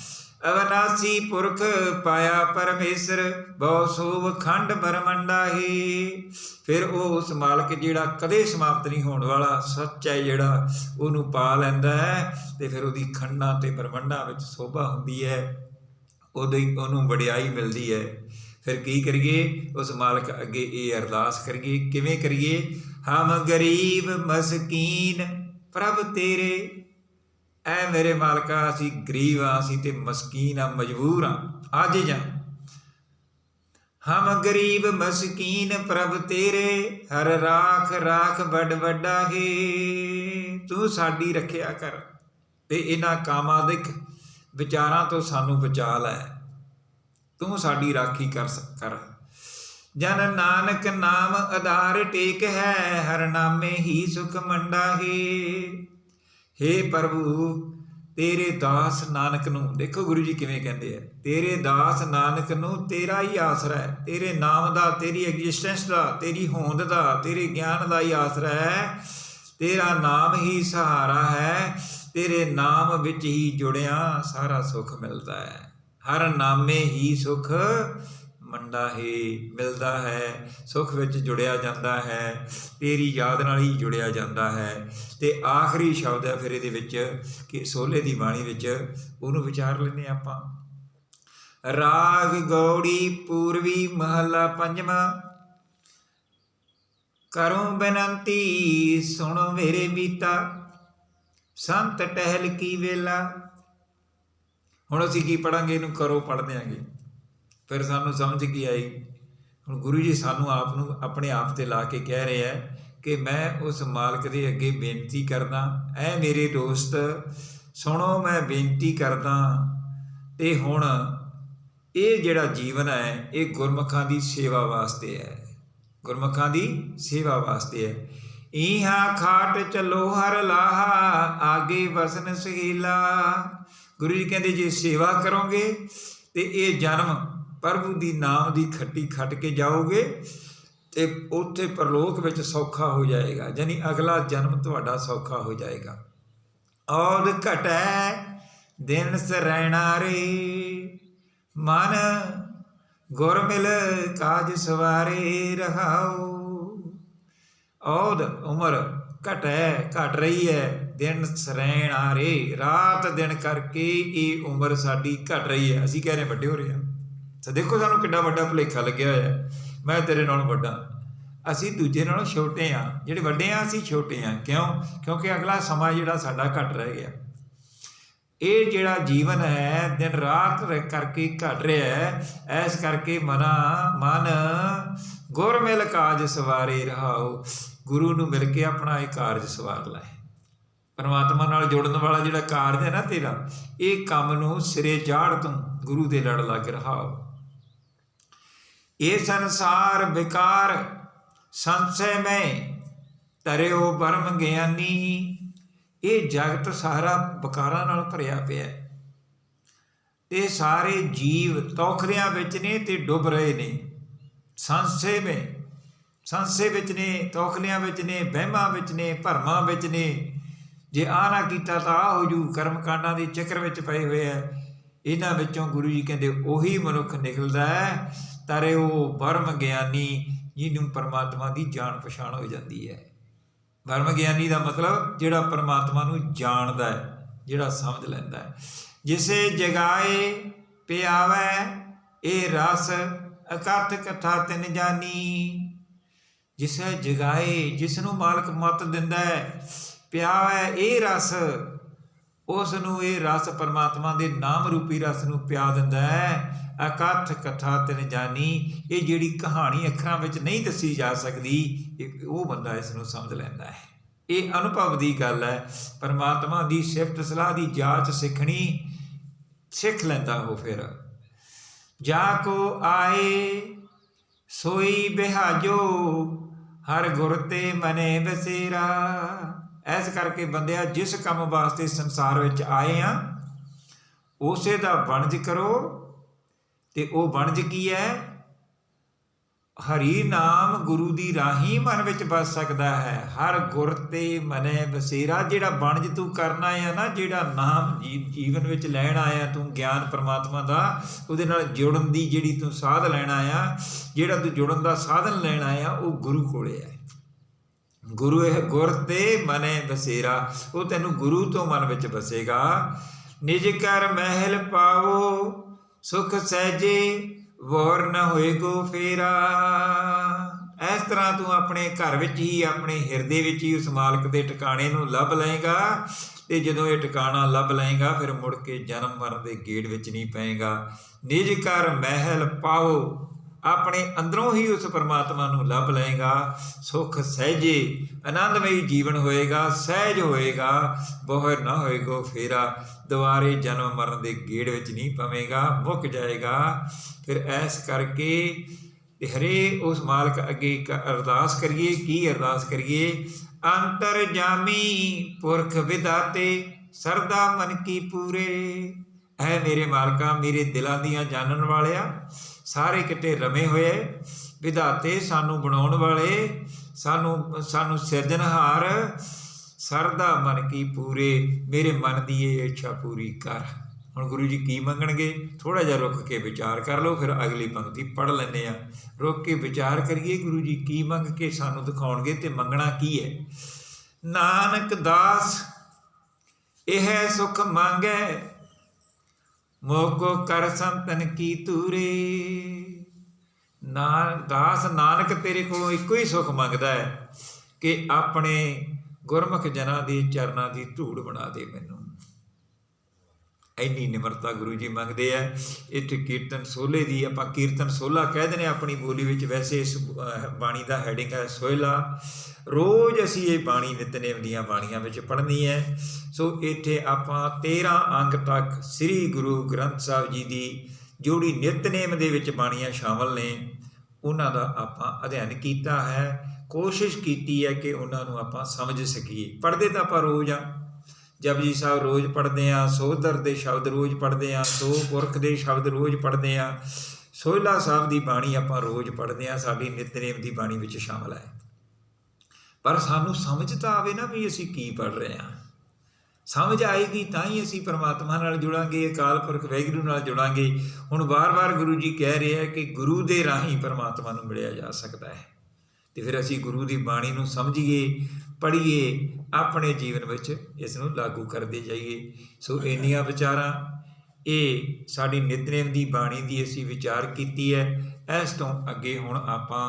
ਅਵਨਾਸੀ ਪੁਰਖ ਪਾਇਆ ਪਰਮੇਸ਼ਰ, ਬਹੁ ਸੋਭ ਖੰਡ ਬ੍ਰਹਮੰਡਾ ਹੀ। ਫਿਰ ਉਹ ਉਸ ਮਾਲਕ ਜਿਹੜਾ ਕਦੇ ਸਮਾਪਤ ਨਹੀਂ ਹੋਣ ਵਾਲਾ ਸੱਚ ਹੈ ਜਿਹੜਾ, ਉਹਨੂੰ ਪਾ ਲੈਂਦਾ ਹੈ ਅਤੇ ਫਿਰ ਉਹਦੀ ਖੰਡਾਂ ਅਤੇ ਬ੍ਰਹਮੰਡਾਂ ਵਿੱਚ ਸੋਭਾ ਹੁੰਦੀ ਹੈ, ਉਹਨੂੰ ਵਡਿਆਈ ਮਿਲਦੀ ਹੈ। ਫਿਰ ਕੀ ਕਰੀਏ, ਉਸ ਮਾਲਕ ਅੱਗੇ ਇਹ ਅਰਦਾਸ ਕਰੀਏ। ਕਿਵੇਂ ਕਰੀਏ? ਹਮ ਗਰੀਬ ਮਸਕੀਨ ਪ੍ਰਭ ਤੇਰੇ ਐ ਮੇਰੇ ਮਾਲਕਾ ਅਸੀਂ ਗਰੀਬ ਹਾਂ, ਅਸੀਂ ਤੇ ਮਸਕੀਨ ਹਾਂ, ਮਜਬੂਰ ਹਾਂ। ਅੱਜ ਜਾਂ ਹਮ ਗਰੀਬ ਮਸਕੀਨ ਪ੍ਰਭ ਤੇਰੇ, ਹਰ ਰਾਖ ਰਾਖ ਵੱਡ ਵੱਡਾ ਹੈ। ਤੂੰ ਸਾਡੀ ਰੱਖਿਆ ਕਰ ਤੇ ਇਹਨਾਂ ਕਾਮਾਦਿਕ ਵਿਚਾਰਾਂ ਤੋਂ ਸਾਨੂੰ ਬਚਾ ਲੈ। ਤੂੰ ਸਾਡੀ ਰਾਖੀ ਕਰ। ਜਨ ਨਾਨਕ ਨਾਮ ਆਧਾਰ ਟੇਕ ਹੈ, ਹਰ ਨਾਮੇ ਹੀ ਸੁਖ ਮੰਡਾ ਹੈ। ਹੇ ਪ੍ਰਭੂ ਤੇਰੇ ਦਾਸ ਨਾਨਕ ਨੂੰ, ਦੇਖੋ ਗੁਰੂ ਜੀ ਕਿਵੇਂ ਕਹਿੰਦੇ ਆ, ਤੇਰੇ ਦਾਸ ਨਾਨਕ ਨੂੰ ਤੇਰਾ ਹੀ ਆਸਰਾ ਹੈ, ਤੇਰੇ ਨਾਮ ਦਾ, ਤੇਰੀ ਐਗਜ਼ਿਸਟੈਂਸ ਦਾ, ਤੇਰੀ ਹੋਂਦ ਦਾ, ਤੇਰੇ ਗਿਆਨ ਦਾ ਹੀ ਆਸਰਾ ਹੈ। ਤੇਰਾ ਨਾਮ ਹੀ ਸਹਾਰਾ ਹੈ, ਤੇਰੇ ਨਾਮ ਵਿੱਚ ਹੀ ਜੁੜਿਆ ਸਾਰਾ ਸੁੱਖ ਮਿਲਦਾ ਹੈ। ਹਰ ਨਾਮੇ ਹੀ ਸੁਖ ਮੰਡਾ ਹੈ, ਮਿਲਦਾ ਹੈ, ਸੁੱਖ ਵਿੱਚ ਜੁੜਿਆ ਜਾਂਦਾ ਹੈ, ਤੇਰੀ ਯਾਦ ਨਾਲ ਹੀ ਜੁੜਿਆ ਜਾਂਦਾ ਹੈ। ਅਤੇ ਆਖਰੀ ਸ਼ਬਦ ਹੈ ਫਿਰ ਇਹਦੇ ਵਿੱਚ ਕਿ ਸੋਹਲੇ ਦੀ ਬਾਣੀ ਵਿੱਚ ਉਹਨੂੰ ਵਿਚਾਰ ਲੈਂਦੇ ਆਪਾਂ। ਰਾਗ ਗੌੜੀ ਪੂਰਵੀ ਮਹੱਲਾ ਪੰਜਵਾਂ। ਕਰੂੰ ਬੇਨੰਤੀ ਸੁਣੋ ਮੇਰੇ ਮੀਤਾ, ਸੰਤ ਟਹਿਲ ਕੀ ਵੇਲਾ। ਹੁਣ ਅਸੀਂ ਕੀ ਪੜ੍ਹਾਂਗੇ, ਇਹਨੂੰ ਕਰੋ ਪੜ੍ਹ ਦਿਆਂਗੇ। ਫਿਰ ਸਾਨੂੰ ਸਮਝ ਕੀ ਆਈ, ਹੁਣ ਗੁਰੂ ਜੀ ਸਾਨੂੰ ਆਪ ਨੂੰ ਆਪਣੇ ਆਪ 'ਤੇ ਲਾ ਕੇ ਕਹਿ ਰਹੇ ਹੈ ਕਿ ਮੈਂ ਉਸ ਮਾਲਕ ਦੇ ਅੱਗੇ ਬੇਨਤੀ ਕਰਦਾ, ਐ ਮੇਰੇ ਦੋਸਤ ਸੁਣੋ ਮੈਂ ਬੇਨਤੀ ਕਰਦਾ। ਅਤੇ ਹੁਣ ਇਹ ਜਿਹੜਾ ਜੀਵਨ ਹੈ ਇਹ ਗੁਰਮੁਖਾਂ ਦੀ ਸੇਵਾ ਵਾਸਤੇ ਹੈ, ਗੁਰਮੁਖਾਂ ਦੀ ਸੇਵਾ ਵਾਸਤੇ ਹੈ। ਇਹਾਂ ਖਾਟ ਚਲੋ ਹਰ ਲਾਹਾ, ਆਗੇ ਵਸਨ ਸੁਹੇਲਾ। ਗੁਰੂ ਜੀ ਕਹਿੰਦੇ ਜੇ ਸੇਵਾ ਕਰੋਗੇ ਅਤੇ ਇਹ ਜਨਮ ਪ੍ਰਭੂ ਦੀ ਨਾਮ ਦੀ ਖੱਟੀ ਖੱਟ ਕੇ ਜਾਓਗੇ ਅਤੇ ਉੱਥੇ ਪਰਲੋਕ ਵਿੱਚ ਸੌਖਾ ਹੋ ਜਾਏਗਾ, ਯਾਨੀ ਅਗਲਾ ਜਨਮ ਤੁਹਾਡਾ ਸੌਖਾ ਹੋ ਜਾਏਗਾ। ਔਦ ਘਟੈ ਦਿਨ ਸਰੈਣਾ ਰੇ, ਮਨ ਗੁਰ ਮਿਲ ਕਾਜ ਸਵਾਰੇ ਰਹਾਓ। ਔਦ ਉਮਰ ਘਟ ਰਹੀ ਹੈ, ਦਿਨ ਸਰੈਣਾ ਰੇ, ਰਾਤ ਦਿਨ ਕਰਕੇ ਇਹ ਉਮਰ ਸਾਡੀ ਘਟ ਰਹੀ ਹੈ। ਅਸੀਂ ਕਹਿ ਰਹੇ ਵੱਡੇ ਹੋ ਰਹੇ ਹਾਂ। ਤਾਂ ਦੇਖੋ ਸਾਨੂੰ ਕਿੱਡਾ ਵੱਡਾ ਭੁਲੇਖਾ ਲੱਗਿਆ ਹੋਇਆ, ਮੈਂ ਤੇਰੇ ਨਾਲੋਂ ਵੱਡਾ। ਅਸੀਂ ਦੂਜੇ ਨਾਲੋਂ ਛੋਟੇ ਹਾਂ, ਜਿਹੜੇ ਵੱਡੇ ਹਾਂ ਅਸੀਂ ਛੋਟੇ ਹਾਂ। ਕਿਉਂ? ਕਿਉਂਕਿ ਅਗਲਾ ਸਮਾਂ ਜਿਹੜਾ ਸਾਡਾ ਘੱਟ ਰਹਿ ਗਿਆ। ਇਹ ਜਿਹੜਾ ਜੀਵਨ ਹੈ ਦਿਨ ਰਾਤ ਕਰਕੇ ਘਟ ਰਿਹਾ ਹੈ, ਇਸ ਕਰਕੇ ਮਨ ਗੁਰ ਮਿਲ ਕਾਜ ਸਵਾਰੇ ਰਹਾਓ। ਗੁਰੂ ਨੂੰ ਮਿਲ ਕੇ ਆਪਣਾ ਇਹ ਕਾਰਜ ਸਵਾਰ ਲੈ। ਪਰਮਾਤਮਾ ਨਾਲ ਜੁੜਨ ਵਾਲਾ ਜਿਹੜਾ ਕਾਰਜ ਹੈ ਨਾ ਤੇਰਾ, ਇਹ ਕੰਮ ਨੂੰ ਸਿਰੇ ਚਾੜ੍ਹ ਤੂੰ ਗੁਰੂ ਦੇ ਲੜ ਲੱਗ ਰਹਾਓ। ਇਹ ਸੰਸਾਰ ਵਿਕਾਰ ਸੰਸ਼ੈ ਮੈਂ, ਧਰਿਓ ਬਰਮ ਗਿਆਨੀ। ਇਹ ਜਗਤ ਸਾਰਾ ਵਿਕਾਰਾਂ ਨਾਲ ਭਰਿਆ ਪਿਆ ਅਤੇ ਸਾਰੇ ਜੀਵ ਤੌਖਲਿਆਂ ਵਿੱਚ ਨੇ ਅਤੇ ਡੁੱਬ ਰਹੇ ਨੇ। ਸੰਸ਼ੈ ਵਿੱਚ ਨੇ, ਤੌਖਲਿਆਂ ਵਿੱਚ ਨੇ, ਵਹਿਮਾਂ ਵਿੱਚ ਨੇ, ਭਰਮਾਂ ਵਿੱਚ ਨੇ। ਜੇ ਆਹ ਨਾ ਕੀਤਾ ਤਾਂ ਆਹ ਹੋ ਜੂ, ਕਰਮਕਾਂਡਾਂ ਦੇ ਚੱਕਰ ਵਿੱਚ ਪਏ ਹੋਏ ਹੈ। ਇਹਨਾਂ ਵਿੱਚੋਂ ਗੁਰੂ ਜੀ ਕਹਿੰਦੇ ਉਹੀ ਮਨੁੱਖ ਨਿਕਲਦਾ ਹੈ, ਧਰਿਓ ਬਰਮ ਗਿਆਨੀ, ਜਿਹਨੂੰ ਪਰਮਾਤਮਾ ਦੀ ਜਾਣ ਪਛਾਣ ਹੋ ਜਾਂਦੀ ਹੈ। ਬਰਮ ਗਿਆਨੀ ਦਾ ਮਤਲਬ ਜਿਹੜਾ ਪਰਮਾਤਮਾ ਨੂੰ ਜਾਣਦਾ ਹੈ, ਜਿਹੜਾ ਸਮਝ ਲੈਂਦਾ ਹੈ। ਜਿਸੇ ਜਗਾਏ ਪਿਆਵੈ ਇਹ ਰਸ, ਅਕਥ ਕਥਾ ਤਿਨ ਜਾਨੀ। ਜਿਸੇ ਜਗਾਏ, ਜਿਸ ਨੂੰ ਮਾਲਕ ਮੱਤ ਦਿੰਦਾ ਹੈ, ਪਿਆਵੈ ਇਹ ਰਸ, ਉਸ ਨੂੰ ਇਹ ਰਸ ਪਰਮਾਤਮਾ ਦੇ ਨਾਮ ਰੂਪੀ ਰਸ ਨੂੰ ਪਿਆ ਦਿੰਦਾ ਹੈ। ਅਕਥ ਕਥਾ ਤਿਨ ਜਾਨੀ, ਇਹ ਜਿਹੜੀ ਕਹਾਣੀ ਅੱਖਰਾਂ ਵਿੱਚ ਨਹੀਂ ਦੱਸੀ ਜਾ ਸਕਦੀ, ਉਹ ਬੰਦਾ ਇਸ ਨੂੰ ਸਮਝ ਲੈਂਦਾ ਹੈ। ਇਹ ਅਨੁਭਵ ਦੀ ਗੱਲ ਹੈ। ਪਰਮਾਤਮਾ ਦੀ ਸਿਫਤ ਸਲਾਹ ਦੀ ਜਾਂਚ ਸਿੱਖਣੀ ਸਿੱਖ ਲੈਂਦਾ ਉਹ। ਫਿਰ ਜਾ ਕੋ ਆਏ ਸੋਈ ਬਿਹਾਜੋ, ਹਰ ਗੁਰ ਤੇ ਮਨੇ ਬਸੇਰਾ। ਇਸ ਕਰਕੇ ਬੰਦਿਆ ਜਿਸ ਕੰਮ ਵਾਸਤੇ ਸੰਸਾਰ ਵਿੱਚ ਆਏ ਹਾਂ ਉਸੇ ਦਾ ਵਣਜ ਕਰੋ। ਅਤੇ ਉਹ ਵਣਜ ਕੀ ਹੈ? ਹਰੀ ਨਾਮ ਗੁਰੂ ਦੀ ਰਾਹੀਂ ਮਨ ਵਿੱਚ ਵਸ ਸਕਦਾ ਹੈ। ਹਰ ਗੁਰ ਤੇ ਮਨੇ ਬਸੇਰਾ। ਜਿਹੜਾ ਵਣਜ ਤੂੰ ਕਰਨਾ ਆ ਨਾ, ਜਿਹੜਾ ਨਾਮ ਜੀਵਨ ਵਿੱਚ ਲੈਣ ਆਇਆ ਤੂੰ, ਗਿਆਨ ਪਰਮਾਤਮਾ ਦਾ, ਉਹਦੇ ਨਾਲ ਜੁੜਨ ਦੀ ਜਿਹੜੀ ਤੂੰ ਸਾਧ ਲੈਣਾ ਆ, ਜਿਹੜਾ ਤੂੰ ਜੁੜਨ ਦਾ ਸਾਧਨ ਲੈਣਾ ਆ, ਉਹ ਗੁਰੂ ਕੋਲੇ ਹੈ। ਗੁਰੂ ਇਹ ਗੁਰ ਤੇ ਮਨੇ ਬਸੇਰਾ, ਉਹ ਤੈਨੂੰ ਗੁਰੂ ਤੋਂ ਮਨ ਵਿੱਚ ਬਸੇਗਾ। ਨਿਜ ਕਰ ਮਹਿਲ ਪਾਵੋ ਸੁਖ ਸਹਿਜੇ, ਵੋਰ ਨਾ ਹੋਏ ਗੋ ਫੇਰਾ। ਇਸ ਤਰ੍ਹਾਂ ਤੂੰ ਆਪਣੇ ਘਰ ਵਿੱਚ ਹੀ, ਆਪਣੇ ਹਿਰਦੇ ਵਿੱਚ ਹੀ ਉਸ ਮਾਲਕ ਦੇ ਟਿਕਾਣੇ ਨੂੰ ਲੱਭ ਲਏਗਾ ਤੇ ਜਦੋਂ ਇਹ ਟਿਕਾਣਾ ਲੱਭ ਲਏਗਾ ਫਿਰ ਮੁੜ ਕੇ ਜਨਮ ਮਰਨ ਦੇ ਗੇੜ ਵਿੱਚ ਨਹੀਂ ਪਏਗਾ। ਨਿਜ ਘਰ ਮਹਿਲ ਪਾਓ, ਆਪਣੇ ਅੰਦਰੋਂ ਹੀ ਉਸ ਪਰਮਾਤਮਾ ਨੂੰ ਲੱਭ ਲਏਗਾ। ਸੁਖ ਸਹਿਜੇ ਆਨੰਦਮਈ ਜੀਵਨ ਹੋਏਗਾ, ਸਹਿਜ ਹੋਏਗਾ, ਬੋਹਰ ਨਾ ਹੋਏਗਾ ਫੇਰਾ, ਦੁਬਾਰੇ ਜਨਮ ਮਰਨ ਦੇ ਗੇੜ ਵਿੱਚ ਨਹੀਂ ਪਵੇਗਾ, ਮੁੱਕ ਜਾਏਗਾ। ਫਿਰ ਐਸ ਕਰਕੇ ਹਰੇ ਉਸ ਮਾਲਕ ਅੱਗੇ ਇੱਕ ਅਰਦਾਸ ਕਰੀਏ। ਕੀ ਅਰਦਾਸ ਕਰੀਏ? ਅੰਤਰ ਜਾਮੀ ਪੁਰਖ ਵਿਦਾਤੇ, ਸਰਦਾ ਮਨ ਕੀ ਪੂਰੇ। ਐ ਮੇਰੇ ਮਾਲਕਾ, ਮੇਰੇ ਦਿਲਾਂ ਦੀਆਂ ਜਾਣਨ ਵਾਲਿਆ, ਸਾਰੇ ਕਿਤੇ ਰਮੇ ਹੋਏ ਵਿਧਾਤੇ, ਸਾਨੂੰ ਬਣਾਉਣ ਵਾਲੇ, ਸਾਨੂੰ ਸਿਰਜਣਹਾਰ, ਸਰਦਾ ਮਨ ਕੀ ਪੂਰੇ, ਮੇਰੇ ਮਨ ਦੀ ਇਹ ਇੱਛਾ ਪੂਰੀ ਕਰ। ਹੁਣ ਗੁਰੂ ਜੀ ਕੀ ਮੰਗਣਗੇ? ਥੋੜ੍ਹਾ ਜਿਹਾ ਰੁਕ ਕੇ ਵਿਚਾਰ ਕਰ ਲਓ, ਫਿਰ ਅਗਲੀ ਪੰਕਤੀ ਪੜ੍ਹ ਲੈਂਦੇ ਹਾਂ। ਰੁਕ ਕੇ ਵਿਚਾਰ ਕਰੀਏ ਗੁਰੂ ਜੀ ਕੀ ਮੰਗ ਕੇ ਸਾਨੂੰ ਦਿਖਾਉਣਗੇ ਤੇ ਮੰਗਣਾ ਕੀ ਹੈ। ਨਾਨਕ ਦਾਸ ਇਹ ਸੁਖ ਮੰਗੈ, ਮੋਕੋ ਕਰ ਸੰਤਨ ਕੀ ਤੂਰੇ। ਦਾਸ ਨਾਨਕ ਤੇਰੇ ਕੋਲੋਂ ਇੱਕੋ ਹੀ ਸੁੱਖ ਮੰਗਦਾ ਹੈ ਕਿ ਆਪਣੇ ਗੁਰਮੁਖ ਜਨਾਂ ਦੀ ਚਰਨਾਂ ਦੀ ਧੂੜ ਬਣਾ ਦੇ ਮੈਨੂੰ। ਇੰਨੀ ਨਿਮਰਤਾ ਗੁਰੂ ਜੀ ਮੰਗਦੇ ਆ। ਇੱਥੇ ਕੀਰਤਨ ਸੋਹਲੇ ਦੀ, ਆਪਾਂ ਕੀਰਤਨ ਸੋਹਲਾ ਕਹਿ ਦਿੰਦੇ ਆਪਣੀ ਬੋਲੀ ਵਿੱਚ, ਵੈਸੇ ਇਸ ਬਾਣੀ ਦਾ ਹੈਡਿੰਗ ਹੈ ਸੋਹਿਲਾ। ਰੋਜ਼ ਅਸੀਂ ਇਹ ਬਾਣੀ ਨਿਤਨੇਮ ਦੀਆਂ ਬਾਣੀਆਂ ਵਿੱਚ ਪੜ੍ਹਨੀ ਹੈ। ਸੋ ਇੱਥੇ ਆਪਾਂ 13 ਅੰਗ ਤੱਕ ਸ੍ਰੀ ਗੁਰੂ ਗ੍ਰੰਥ ਸਾਹਿਬ ਜੀ ਦੀ ਜਿਹੜੀ ਨਿਤਨੇਮ ਦੇ ਵਿੱਚ ਬਾਣੀਆਂ ਸ਼ਾਮਲ ਨੇ ਉਹਨਾਂ ਦਾ ਆਪਾਂ ਅਧਿਐਨ ਕੀਤਾ ਹੈ। ਕੋਸ਼ਿਸ਼ ਕੀਤੀ ਹੈ ਕਿ ਉਹਨਾਂ ਨੂੰ ਆਪਾਂ ਸਮਝ ਸਕੀਏ। ਪੜ੍ਹਦੇ ਤਾਂ ਆਪਾਂ ਰੋਜ਼ ਆ, ਜਪਜੀ ਸਾਹਿਬ ਰੋਜ਼ ਪੜ੍ਹਦੇ ਹਾਂ, ਸੋਧਰ ਦੇ ਸ਼ਬਦ ਰੋਜ਼ ਪੜ੍ਹਦੇ ਹਾਂ, ਸੋ ਪੁਰਖ ਦੇ ਸ਼ਬਦ ਰੋਜ਼ ਪੜ੍ਹਦੇ ਹਾਂ, ਸੋਹਿਲਾ ਸਾਹਿਬ ਦੀ ਬਾਣੀ ਆਪਾਂ ਰੋਜ਼ ਪੜ੍ਹਦੇ ਹਾਂ, ਸਾਡੀ ਨਿਤਨੇਮ ਦੀ ਬਾਣੀ ਵਿੱਚ ਸ਼ਾਮਲ ਹੈ। ਪਰ ਸਾਨੂੰ ਸਮਝ ਤਾਂ ਆਵੇ ਨਾ ਵੀ ਅਸੀਂ ਕੀ ਪੜ੍ਹ ਰਹੇ ਹਾਂ। ਸਮਝ ਆਏਗੀ ਤਾਂ ਹੀ ਅਸੀਂ ਪਰਮਾਤਮਾ ਨਾਲ ਜੁੜਾਂਗੇ, ਅਕਾਲ ਪੁਰਖ ਵਾਹਿਗੁਰੂ ਨਾਲ ਜੁੜਾਂਗੇ। ਹੁਣ ਵਾਰ-ਵਾਰ ਗੁਰੂ ਜੀ ਕਹਿ ਰਹੇ ਹੈ ਕਿ ਗੁਰੂ ਦੇ ਰਾਹੀਂ ਪਰਮਾਤਮਾ ਨੂੰ ਮਿਲਿਆ ਜਾ ਸਕਦਾ ਹੈ। ਅਤੇ ਫਿਰ ਅਸੀਂ ਗੁਰੂ ਦੀ ਬਾਣੀ ਨੂੰ ਸਮਝੀਏ, ਪੜ੍ਹੀਏ, ਆਪਣੇ ਜੀਵਨ ਵਿੱਚ ਇਸ ਨੂੰ ਲਾਗੂ ਕਰਦੇ ਜਾਈਏ। ਸੋ ਇੰਨੀਆਂ ਵਿਚਾਰਾਂ, ਇਹ ਸਾਡੀ ਨਿਤਨੇਮ ਦੀ ਬਾਣੀ ਦੀ ਅਸੀਂ ਵਿਚਾਰ ਕੀਤੀ ਹੈ। ਇਸ ਤੋਂ ਅੱਗੇ ਹੁਣ ਆਪਾਂ